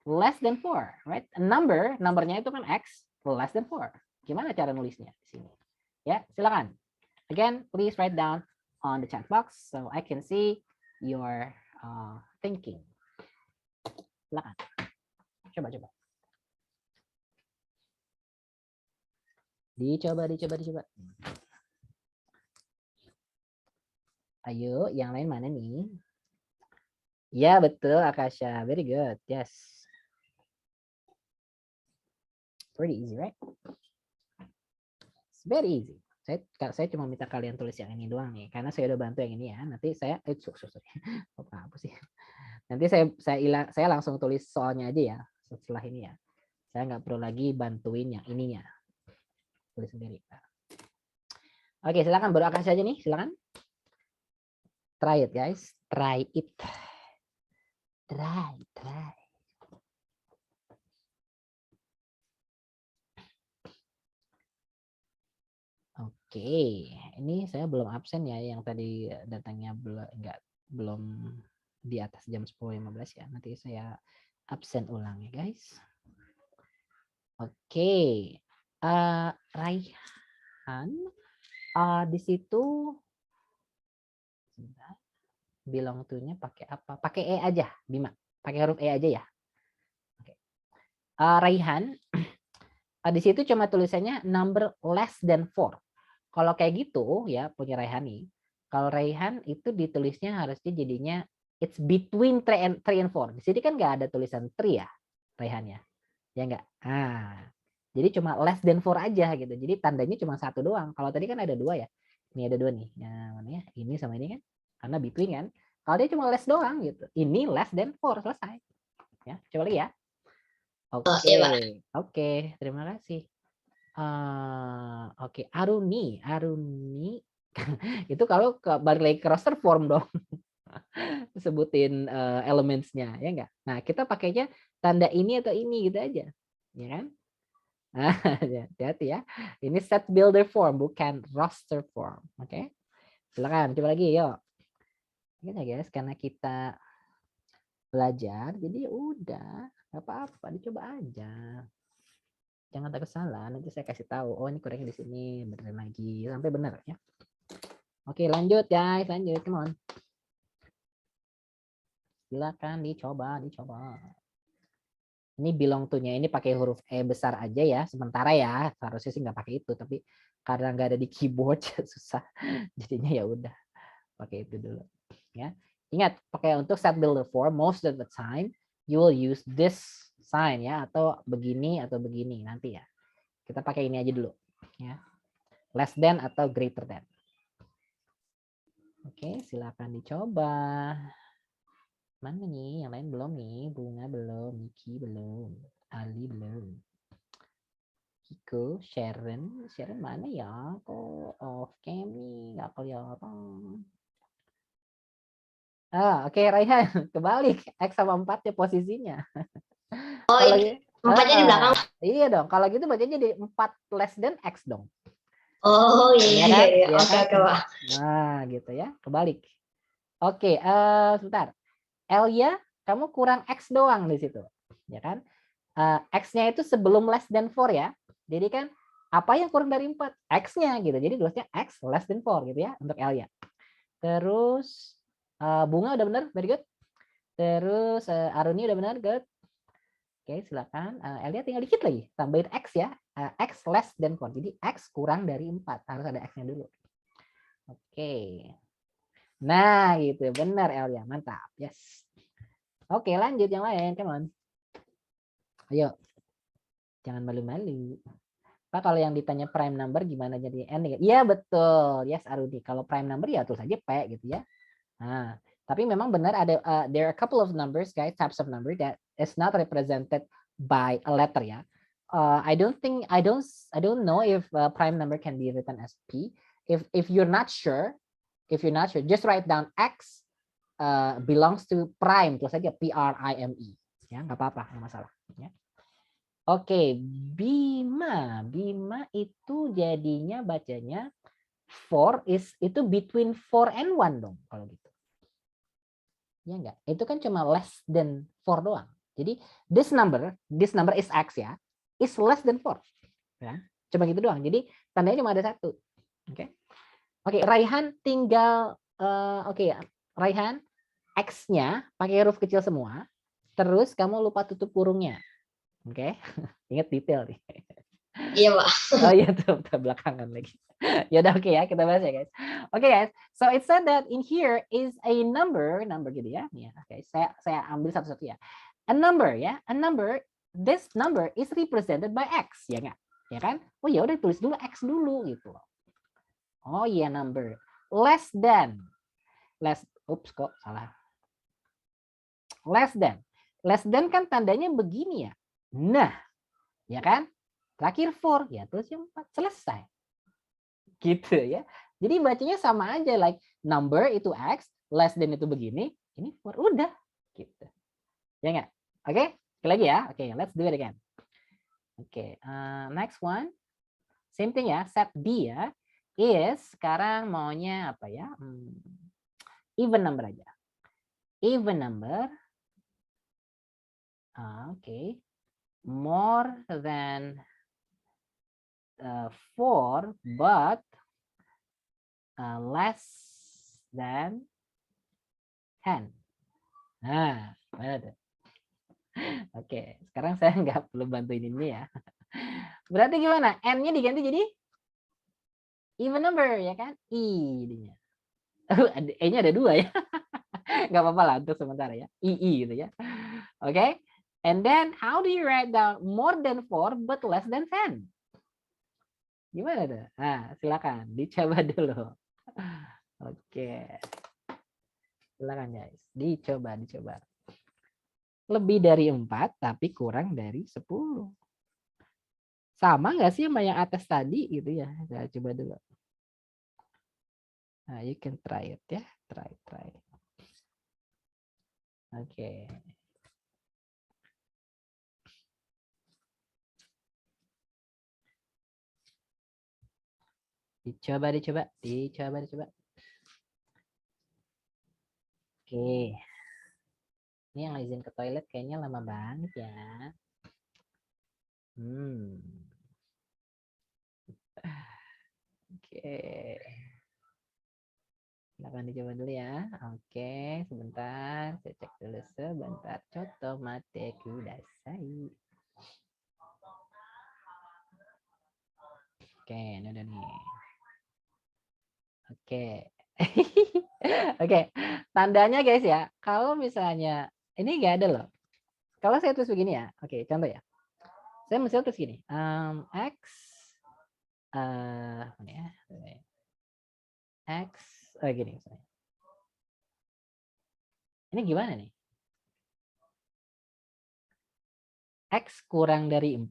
Less than 4, right? Numbernya itu kan X, less than 4. Gimana cara nulisnya di sini? Ya, silakan. Again, please write down on the chat box so I can see your thinking. Silakan. Coba. Dicoba. Ayo, yang lain mana nih? Ya, betul, Akasha. Very good. Yes. Pretty easy, right? It's very easy. Saya cuma minta kalian tulis yang ini doang nih, karena saya udah bantu yang ini ya. Nanti saya apa sih? Nanti saya langsung tulis soalnya aja ya setelah ini ya. Saya nggak perlu lagi bantuin yang ininya. Tulis sendiri. Oke, silakan baru Akasha aja nih, silakan. Try it guys, try it. Try. Oke, ini saya belum absen ya, yang tadi datangnya belum di atas jam 10.15 ya. Nanti saya absen ulang ya guys. Oke, Raihan, di situ belong to-nya pakai apa? Pakai E aja, Bima. Pakai huruf E aja ya. Oke. Raihan, di situ cuma tulisannya number less than 4. Kalau kayak gitu ya punya Raihan nih. Kalau Raihan itu ditulisnya harusnya jadinya it's between 3 and 4. Di sini kan nggak ada tulisan 3 ya Raihannya. Ya enggak? Jadi cuma less than 4 aja gitu. Jadi tandanya cuma satu doang. Kalau tadi kan ada 2 ya. Ini ada 2 nih. Yang mana ya? Ini sama ini kan. Karena between kan. Kalau dia cuma less doang gitu. Ini less than 4, selesai. Ya, coba lagi ya. Oke, terima kasih. Oke, Aruni itu kalau balik lagi ke roster form dong. Sebutin elementsnya ya enggak. Nah, kita pakainya tanda ini atau ini gitu aja. Ya kan? Nah, hati-hati ya. Ini set builder form bukan roster form. Oke. Silakan coba lagi yuk. Ini guys, karena kita belajar jadi ya udah, enggak apa-apa, dicoba aja. Jangan takut salah, nanti saya kasih tahu. Oh, ini kurangnya di sini, benerin lagi sampai benar ya. Oke, lanjut guys, lanjut, come on. Silakan dicoba. Ini belong to-nya ini pakai huruf E besar aja ya, sementara ya. Seharusnya sih nggak pakai itu, tapi karena nggak ada di keyboard susah. Jadinya ya udah pakai itu dulu. Ya, ingat pakai untuk set builder form most of the time you will use this sign ya, atau begini nanti ya. Kita pakai ini aja dulu ya. Less than atau greater than. Oke, silakan dicoba. Mana nih? Yang lain belum nih. Bunga belum, Niki belum, Ali belum. Kiko, Sharon mana ya? Kok off cam nih? Nggak kelihatan. Oke, Raihan, kebalik. X sama 4 ya posisinya. Oh, Kalau empatnya di belakang. Iya dong, kalau gitu bacanya jadi 4 less than X dong. Oh iya. Oke, Pak. Nah, gitu ya, kebalik. Oke, sebentar. Elia, kamu kurang X doang di situ. Ya kan? X-nya itu sebelum less than 4 ya. Jadi kan apa yang kurang dari 4? X-nya gitu. Jadi tulisnya X less than 4 gitu ya untuk Elia. Terus Bunga udah benar, very good. Terus Aruni udah benar, good. Oke, silakan. Elia tinggal dikit lagi, tambahin X ya. X less than 4. Jadi X kurang dari 4. Harus ada X-nya dulu. Oke. Nah, gitu. Benar, Elia. Mantap. Yes. Oke, lanjut yang lain. Come on. Ayo. Jangan malu-malu. Pak, kalau yang ditanya prime number gimana jadi N? Iya, betul. Yes, Arudi. Kalau prime number ya tulis aja P gitu ya. Nah, tapi memang benar ada there are a couple of numbers, guys, types of number that is not represented by a letter ya. I don't know if prime number can be written as P. If you're not sure, just write down X belongs to prime, tulis saja prime. Ya, nggak apa-apa, nggak masalah. Ya. Oke, Bima itu jadinya bacanya 4 itu between 4 and 1 dong kalau gitu. Ya enggak? Itu kan cuma less than 4 doang. Jadi this number is X ya, is less than 4. Ya. Cuma gitu doang. Jadi tandanya cuma ada satu. Oke. Oke, Raihan tinggal Raihan X-nya pakai huruf kecil semua. Terus kamu lupa tutup kurungnya. Oke. Ingat detail nih. Iya, Pak. Oh iya tuh belakangan lagi. Ya udah oke ya, kita bahas ya guys. Oke guys, so it said that in here is a number gitu ya. Ya, oke, saya ambil satu-satu ya. A number ya, this number is represented by X ya enggak? Ya kan? Oh ya udah tulis dulu X dulu gitu loh. Oh iya number less than kok salah. Less than kan tandanya begini ya. Nah, ya kan? Terakhir 4 ya terus yang 4 selesai. Gitu ya. Jadi bacanya sama aja like number itu X, less than itu begini, ini 4 udah gitu. Ya enggak? Oke, sekali lagi ya. Oke, let's do it again. Oke, next one. Same thing ya, set B ya. Is sekarang maunya apa ya? Even number aja. Even number. Oke. More than 4 but less than 10. Nah, mana tuh? Oke, sekarang saya nggak perlu bantuin ini ya. Berarti gimana? N-nya diganti jadi even number ya kan? I jadinya. E-nya ada 2 ya. Nggak apa-apa lah untuk sementara ya. I gitu ya. Oke. And then how do you write down more than 4 but less than 10? Gimana tuh? Nah, silakan dicoba dulu. Oke. Silakan guys. Dicoba. Lebih dari 4 tapi kurang dari 10. Sama nggak sih sama yang atas tadi gitu ya? Saya coba dulu. Nah, you can try it ya. Try. Oke. Dicoba. Oke. Ini yang izin ke toilet kayaknya lama banget ya. Oke. Silakan dicoba dulu ya. Oke, sebentar. Saya cek dulu sebentar. Coto mate kudasai. Oke, ini udah nih. Oke. Oke, tandanya guys ya. Kalau misalnya ini nggak ada loh. Kalau saya tulis begini ya. Oke, contoh ya. Saya misalnya tulis gini. X ini ya. X gini misalnya. Ini gimana nih? X kurang dari 4.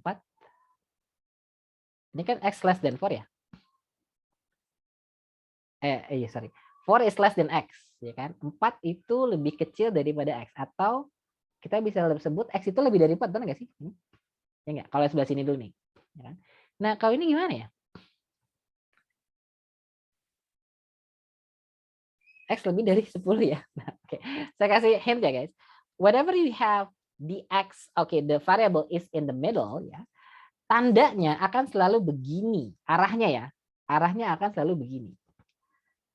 Ini kan X less than 4 ya? Sorry. 4 is less than X, ya kan? 4 itu lebih kecil daripada X. Atau kita bisa sebut X itu lebih dari 4, benar nggak sih? Ya nggak? Kalau sebelah sini dulu nih. Ya kan? Nah, kalau ini gimana ya? X lebih dari 10 ya. Nah, oke. Saya kasih hint ya guys. Whatever you have the X, the variable is in the middle ya. Tandanya akan selalu begini. Arahnya ya. Arahnya akan selalu begini.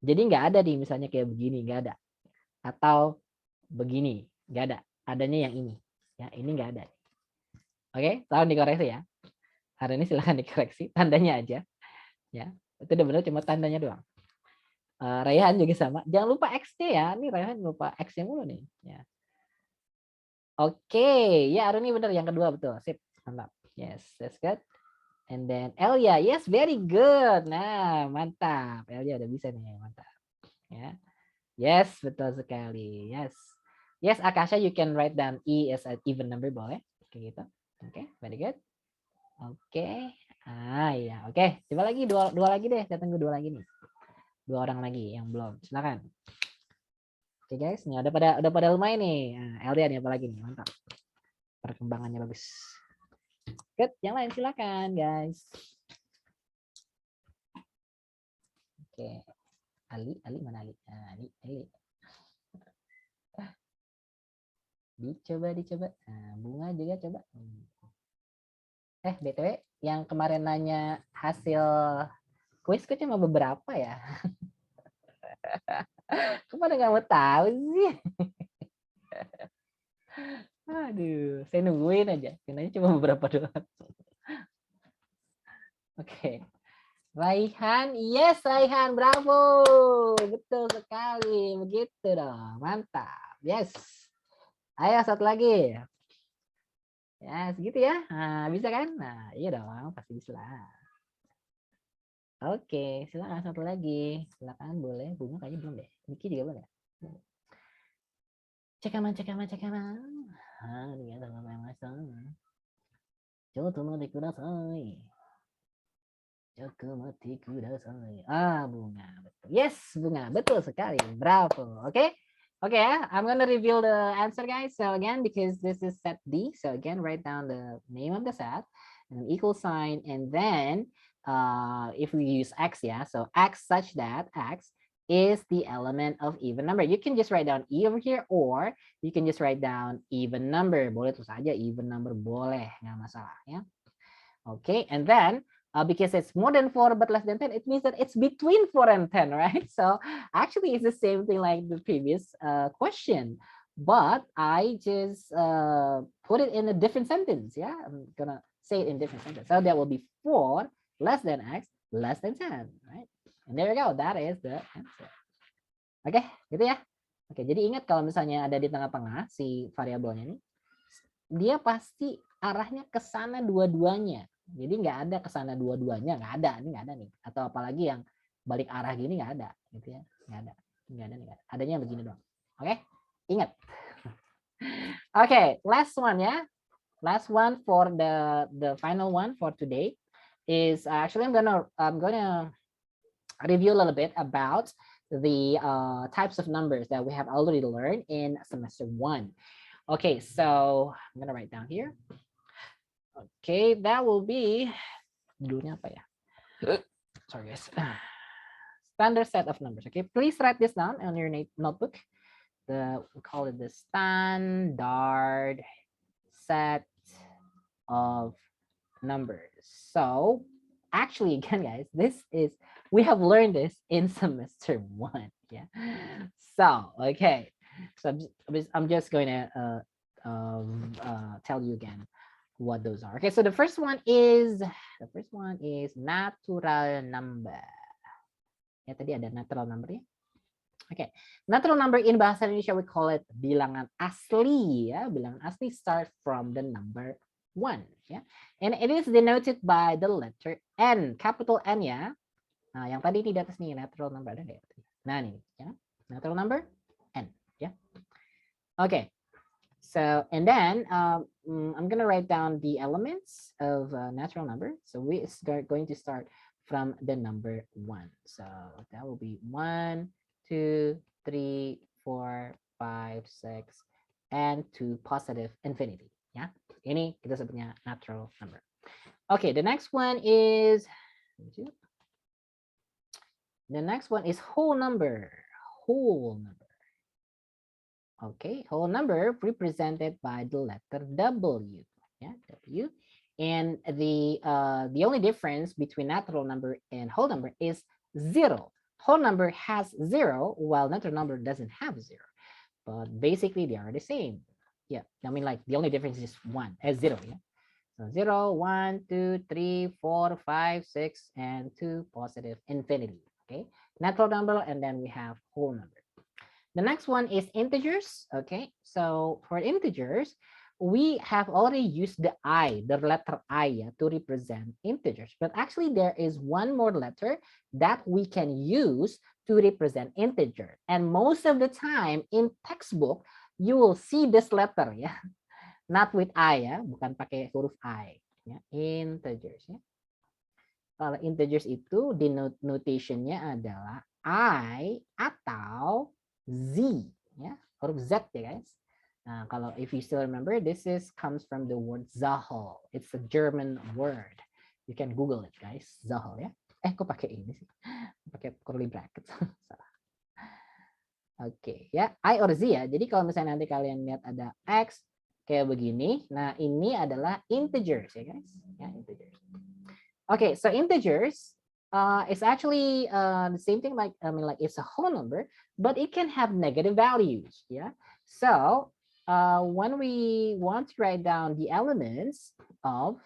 Jadi nggak ada nih misalnya kayak begini, nggak ada. Atau begini, nggak ada. Adanya yang ini. Ya, ini nggak ada. Oke, tolong dikoreksi ya. Hari ini silahkan dikoreksi, tandanya aja. Ya, itu udah benar cuma tandanya doang. Raihan juga sama. Jangan lupa X-nya ya. Ini Raihan lupa X-nya mulu nih. Ya. Oke, ya Aruni benar yang kedua betul. Sip, mantap. Yes, that's good. And then Elia, yes, very good. Nah, mantap. Elia udah bisa nih, mantap. Ya. Yes, betul sekali. Yes. Yes, Akasha, you can write down E as an even number, boleh. Kayak gitu. Oke, very good. Oke. Ya, oke. Coba lagi dua lagi deh. Saya tunggu dua lagi nih. Dua orang lagi yang belum. Silakan. Oke guys, nih udah pada lumayan nih. Nah, Elia nih apalagi nih, mantap. Perkembangannya bagus. Good, yang lain silakan guys. Oke. Ali mana Ali? Nah, Ali. Dicoba. Nah, Bunga juga coba. BTW yang kemarin nanya hasil kuis kok cuma beberapa ya? Kemana nggak mau tahu sih? Aduh, saya nungguin aja. Kenanya cuma beberapa doang. Oke. Raihan, yes Raihan, bravo. Betul sekali. Begitu dong. Mantap. Yes. Ayo satu lagi. Ya, segitu ya. Nah, bisa kan? Nah, iya dong, pasti bisa lah. Oke, silakan satu lagi. Silakan boleh. Bunga kayaknya belum deh. Niki juga boleh. Cek aman. Arigatou gozaimasu. Chotto mate kudasai. Mati kudasai. Bunga. Betul. Yes, Bunga. Betul sekali. Bravo. Oke. Okay, I'm going to reveal the answer, guys. So again, because this is set D, so again, write down the name of the set, and an equal sign, and then if we use X, yeah, so X such that X is the element of even number. You can just write down E over here, or you can just write down even number. Boleh tulis aja even number, boleh, nggak masalah, ya. Okay, and then because it's more than 4 but less than 10, it means that it's between 4 and 10, right? So actually it's the same thing like the previous question, but I just put it in a different sentence. Yeah, I'm gonna say it in different sentence. So that will be 4 less than X less than 10, right? And there you go, that is the answer. Oke, gitu ya. Oke, jadi ingat kalau misalnya ada di tengah-tengah si variabelnya ini, dia pasti arahnya ke sana dua-duanya. Jadi nggak ada ke sana dua-duanya, nggak ada. Ini nggak ada nih. Atau apalagi yang balik arah gini nggak ada, gitu ya. Nggak ada. Nggak ada. Adanya begini doang. Oke, ingat. Oke, last one ya. Last one for the final one for today is actually I'm gonna review a little bit about the types of numbers that we have already learned in semester 1. Okay, so I'm gonna write down here. Okay, that will be judulnya apa ya? Sorry guys. Standard set of numbers. Okay, please write this down on your notebook. We call it the standard set of numbers. So actually, again, guys, we have learned this in semester 1. Yeah. So okay. So I'm just going to tell you again what those are. Okay, so the first one is natural number. Ya tadi ada natural number ya. Okay, natural number in bahasa Indonesia we call it bilangan asli ya. Bilangan asli start from the number 1 ya. And it is denoted by the letter N, capital N ya. Nah, yang tadi ini di atas nih natural number ada nggak? Nah, nih ya. Natural number N ya. Okay. So, and then I'm going to write down the elements of natural number. So we are going to start from the number 1. So that will be 1, 2, 3, 4, 5, 6, and to positive infinity. Ya, ini kita sebutnya natural number. Okay, the next one is whole number. Whole number. Okay, whole number represented by the letter W. Yeah, W. And the only difference between natural number and whole number is 0. Whole number has 0, while natural number doesn't have 0. But basically, they are the same. Yeah, I mean, like the only difference is 1 as 0. Yeah, so 0, 1, 2, 3, 4, 5, 6, and to positive infinity. Okay, natural number, and then we have whole number. The next one is integers. Okay, so for integers, we have already used the letter I, to represent integers. But actually, there is one more letter that we can use to represent integer. And most of the time in textbook, you will see this letter, ya. Not with I, ya, bukan pakai huruf I. Ya. Integers. Ya. Kalau integers itu notationnya adalah I atau Z, ya, huruf Z ya guys. Nah, kalau if you still remember, this comes from the word Zahl. It's a German word. You can Google it, guys. Zahl ya. Kok pakai ini sih? Pakai curly bracket. Salah. Oke, ya. I or Z ya. Jadi kalau misalnya nanti kalian lihat ada X kayak begini, nah ini adalah integers ya guys. Ya, integers. Okay, so integers is actually the same thing like it's a whole number, but it can have negative values. Yeah. So when we want to write down the elements of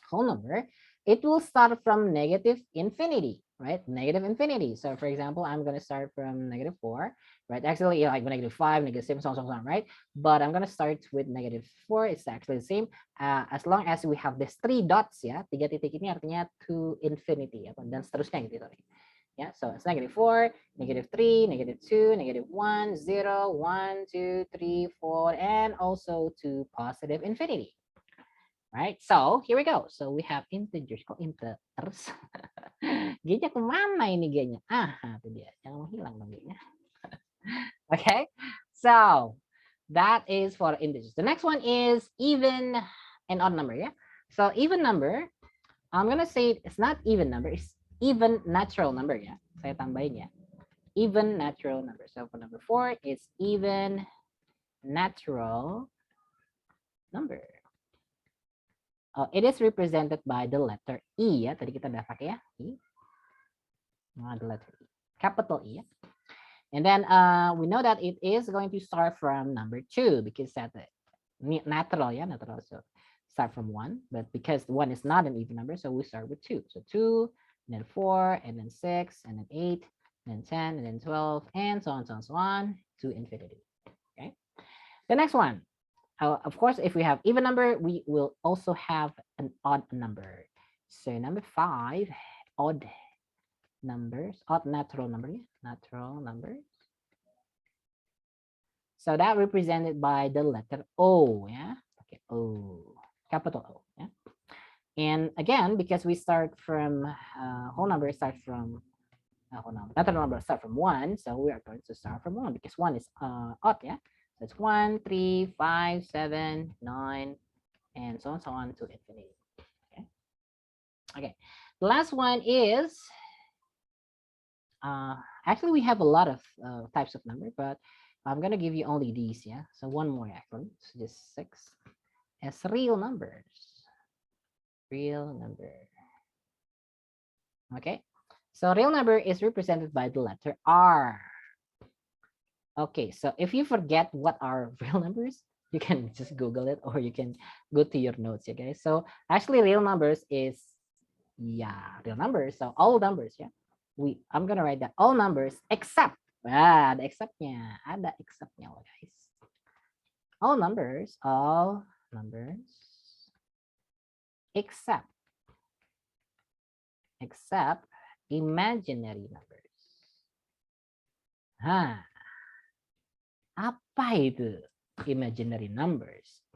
whole number, it will start from negative infinity, right? Negative infinity. So for example, I'm going to start from -4, right? Actually, like -5, -7, so on, so on, right? But I'm going to start with -4. It's actually the same as long as we have these 3 dots, ya. 3 titik ini artinya to infinity, dan seterusnya gitu. Yeah, so it's -4, -3, -2, -1, 0, 1, 2, 3, 4, and also to positive infinity. Right, so here we go. So we have integers. Kok integers? G-nya kemana ini G-nya? Itu dia. Jangan menghilang dong G-nya. Okay, so that is for integers. The next one is even and odd number, yeah? So even number, I'm gonna say it's not even number, it's even natural number, ya. Saya tambahin ya. Even natural number. So for number 4, it's even natural number. It is represented by the letter E, ya. Tadi kita udah pakai ya, E. The letter E, capital E. Ya. And then we know that it is going to start from number 2 because that's natural, yeah, natural. So start from 1, but because 1 is not an even number, so we start with 2. So 2, and then 4, and then 6, and then 8, and then 10, and then 12, and so on, so on, so on to infinity. Okay. The next one. Of course, if we have even number, we will also have an odd number. So number 5, odd numbers, odd natural number, natural numbers. So that represented by the letter O, yeah, okay, O, capital O, yeah. And again, because we start from whole number, start from natural number start from 1, so we are going to start from 1 because 1 is odd, yeah. That's 1, 3, 5, 7, 9, and so on to infinity. Okay. Okay. The last one is actually we have a lot of types of number, but I'm gonna give you only these. Yeah. So one more actually. So just 6 as real numbers. Real number. Okay. So real number is represented by the letter R. Okay, so if you forget what are real numbers, you can just Google it or you can go to your notes, yeah, guys. So actually real numbers is, yeah, real numbers. So all numbers, yeah. I'm gonna write that all numbers except, the exceptnya, ada exceptnya, guys. All numbers except imaginary numbers. Apa itu imaginary numbers?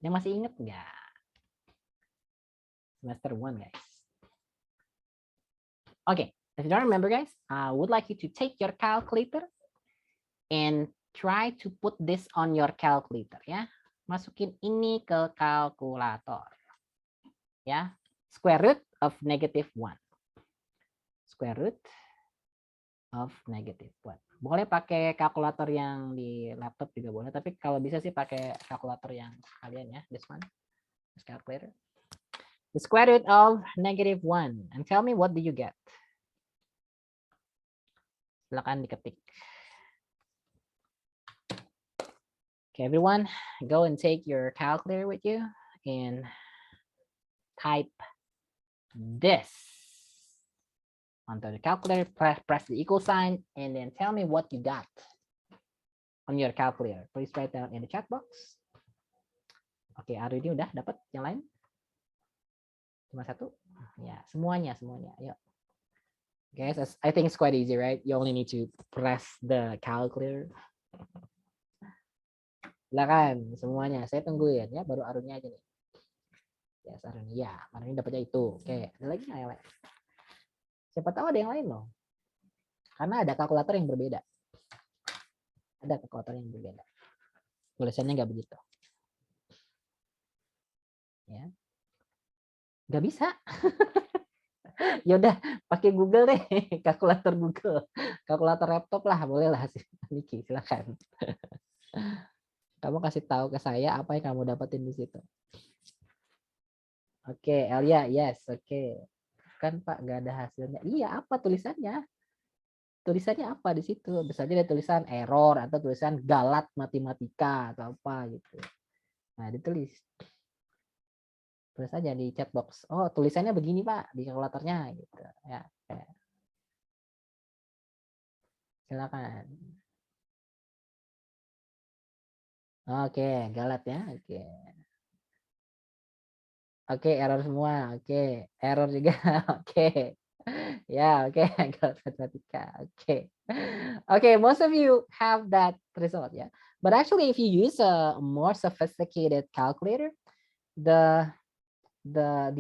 Yang masih ingat nggak? Semester 1, guys. Okay, if you don't remember, guys, I would like you to take your calculator and try to put this on your calculator, ya. Masukin ini ke kalkulator. Ya, square root of -1. Square root of -1. Boleh pakai kalkulator yang di laptop juga boleh, tapi kalau bisa sih pakai kalkulator yang kalian ya, this one, this calculator. The square root of -1, and tell me what do you get? Silakan diketik. Okay, everyone, go and take your calculator with you and type this onto the calculator, press the equal sign, and then tell me what you got on your calculator. Please write down in the chat box. Oke, Aru ini udah dapat yang lain? Cuma satu? Ya, semuanya. Yuk. Guys, I think it's quite easy, right? You only need to press the calculator. Silakan semuanya. Saya tungguin ya, baru Arunya aja nih. Ya, Arunya. Ya, Arunya dapatnya itu. Oke, ada lagi nggak yang lain? Siapa tahu ada yang lain loh. Karena ada kalkulator yang berbeda. Ada kalkulator yang berbeda. Tulisannya nggak begitu. Ya. Nggak bisa. Ya udah, pakai Google deh, kalkulator Google. Kalkulator laptop lah, boleh lah sih. Niki, silakan. Kamu kasih tahu ke saya apa yang kamu dapetin di situ. Oke, Elia, yes, oke. Kan Pak nggak ada hasilnya. Iya, apa tulisannya? Tulisannya apa di situ? Misalnya ada tulisan error atau tulisan galat matematika atau apa gitu. Nah, ditulis. Tulis aja di chat box. Oh, tulisannya begini Pak di kalkulatornya gitu. Ya, oke. Silakan. Oke, galat ya. Oke. Oke, error semua. Oke, error juga. Oke. Ya, oke, galat matematika. Oke. Okay, most of you have that result, yeah. But actually, if you use a more sophisticated calculator, the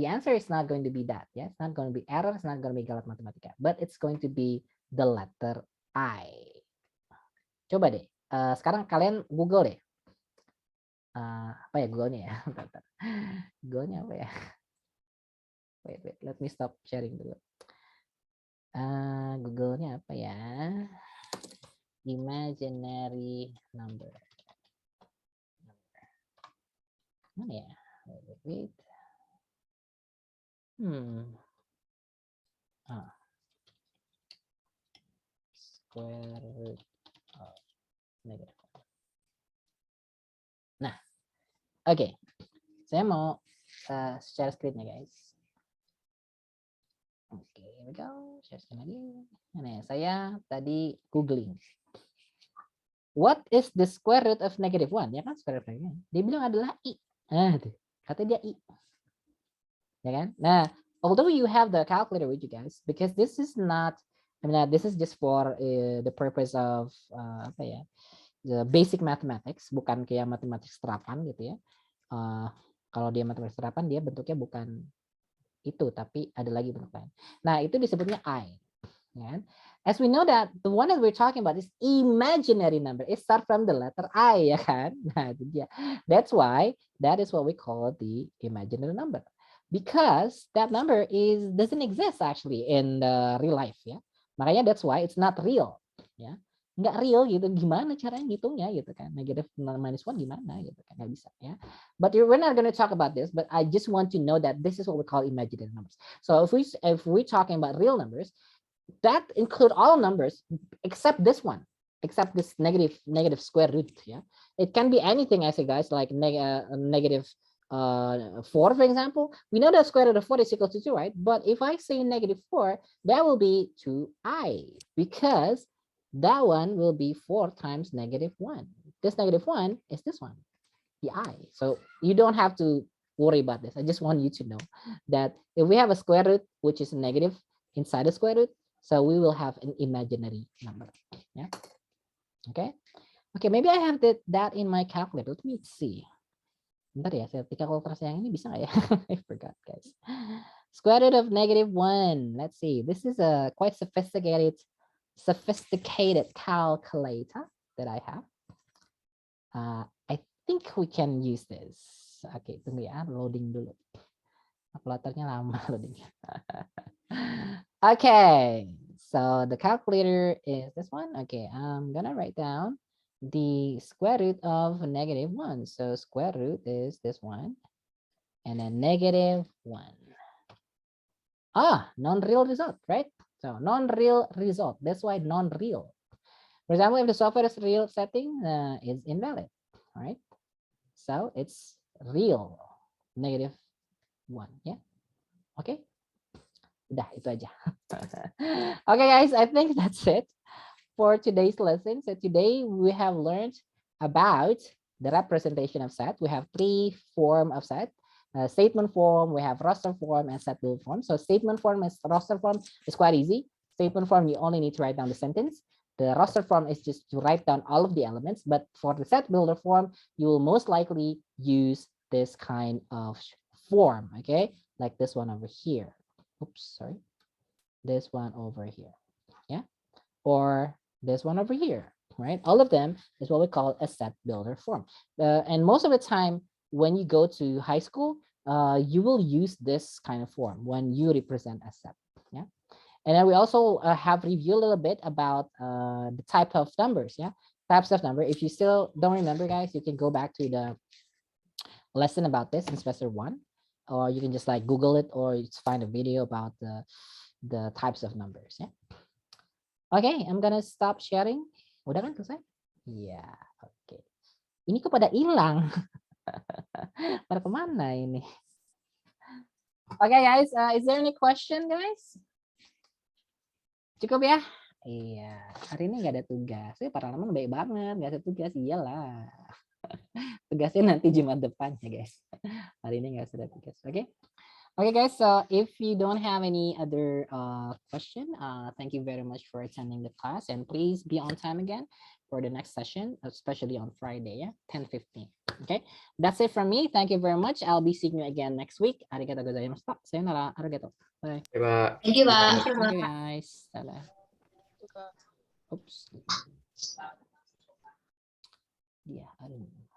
answer is not going to be that, yeah. It's not going to be error, it's not going to be galat matematika, but it's going to be the letter I. Coba deh, sekarang kalian Google deh. Apa ya Google-nya ya? Google-nya apa ya? Wait, let me stop sharing dulu. Google-nya apa ya? Imaginary number. Mana ya? Wait. Square root of negative. Nah, oke. Saya mau share screen-nya, guys. Oke, here we go. Share screen lagi. Nah, saya tadi googling. What is the square root of negative 1? Ya kan square root of negative 1. Dia bilang adalah I. Katanya dia I. Ya kan? Nah, although you have the calculator with you guys, because this is not, this is just for the purpose of apa ya, the basic mathematics, bukan kayak matematik serapan gitu ya. Kalau dia matematik serapan, dia bentuknya bukan itu, tapi ada lagi bentuk lain. Nah, itu disebutnya I. Ya. As we know that the one that we're talking about is imaginary number. It starts from the letter I, ya kan? Nah, itu dia. That's why that is what we call the imaginary number. Because that number doesn't exist actually in the real life, ya. Makanya that's why it's not real, ya. Nggak real gitu, gimana caranya ngitungnya gitu kan, negative minus 1 gimana gitu kan, nggak bisa ya. But we're not going to talk about this, but I just want to know that this is what we call imaginary numbers. So if we're talking about real numbers, that include all numbers except this one, except this negative square root, yeah. It can be anything, I say guys, like negative 4, for example. We know that square root of 4 is equal to 2, right? But if I say negative 4, that will be 2i, because that one will be 4 times negative 1. This negative 1 is this one, the I. So you don't have to worry about this. I just want you to know that if we have a square root, which is negative inside the square root, so we will have an imaginary number. Yeah. Okay. Okay, maybe I have that in my calculator. Let me see. Bentar ya, saya kalkulator yang ini bisa nggak ya? I forgot, guys. Square root of negative 1. Let's see. This is a quite sophisticated calculator that I have. I think we can use this. Oke, tunggu ya, loading dulu. Kalkulatornya lama loadingnya. Okay, so the calculator is this one. Okay, I'm gonna write down the square root of negative 1. So square root is this one, and then negative 1. Non-real result, right? So non-real result. That's why non-real. For example, if the software is real setting, is invalid. All right. So it's real negative 1. Yeah. Okay. Udah, itu aja. Okay, guys, I think that's it for today's lesson. So today we have learned about the representation of set. We have three form of set. Statement form, we have roster form, and set build form. So statement form is roster form is quite easy. Statement form, you only need to write down the sentence. The roster form is just to write down all of the elements. But for the set builder form, you will most likely use this kind of form, okay? Like this one over here. Oops, sorry. This one over here, yeah? Or this one over here, right? All of them is what we call a set builder form. And most of the time, when you go to high school, you will use this kind of form when you represent a set, yeah? And then we also have reviewed a little bit about the type of numbers, yeah? Types of number. If you still don't remember, guys, you can go back to the lesson about this in semester 1, or you can just like Google it, or just find a video about the types of numbers, yeah? Okay, I'm gonna stop sharing. Udah kan selesai? Iya, oke. Ini kok pada hilang? Pada kemana ini? Okay, guys, is there any question, guys? Cukup ya? Iya, hari ini nggak ada tugas. Para teman baik banget, nggak ada tugas, iyalah. Tugasnya nanti Jumat depan ya, guys. Hari ini nggak ada tugas, oke? Okay, guys, so if you don't have any other question, thank you very much for attending the class, and please be on time again for the next session, especially on Friday, yeah, 10:15. Okay, that's it from me. Thank you very much. I'll be seeing you again next week. Arigatou gozaimashita. Sayonara. Arigato. Bye. Pak. Thank you, Pak. Thank you, guys. Dadah. Oops. Yeah, I don't know.